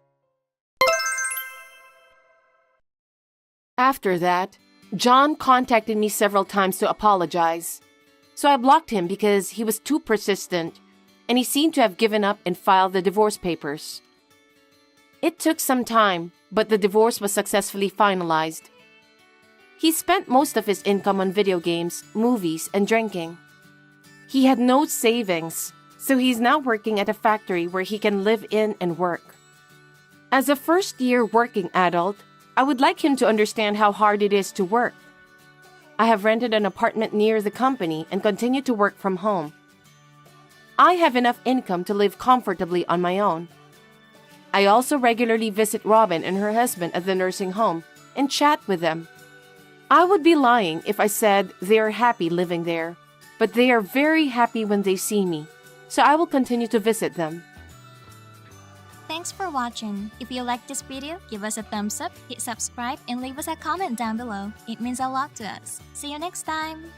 After that, John contacted me several times to apologize. So I blocked him because he was too persistent, and he seemed to have given up and filed the divorce papers. It took some time, but the divorce was successfully finalized. He spent most of his income on video games, movies, and drinking. He had no savings, so he's now working at a factory where he can live in and work. As a first-year working adult, I would like him to understand how hard it is to work. I have rented an apartment near the company and continue to work from home. I have enough income to live comfortably on my own. I also regularly visit Robin and her husband at the nursing home and chat with them. I would be lying if I said they are happy living there, but they are very happy when they see me, so I will continue to visit them.
Thanks for watching. If you liked this video, give us a thumbs up, hit subscribe, and leave us a comment down below. It means a lot to us. See you next time!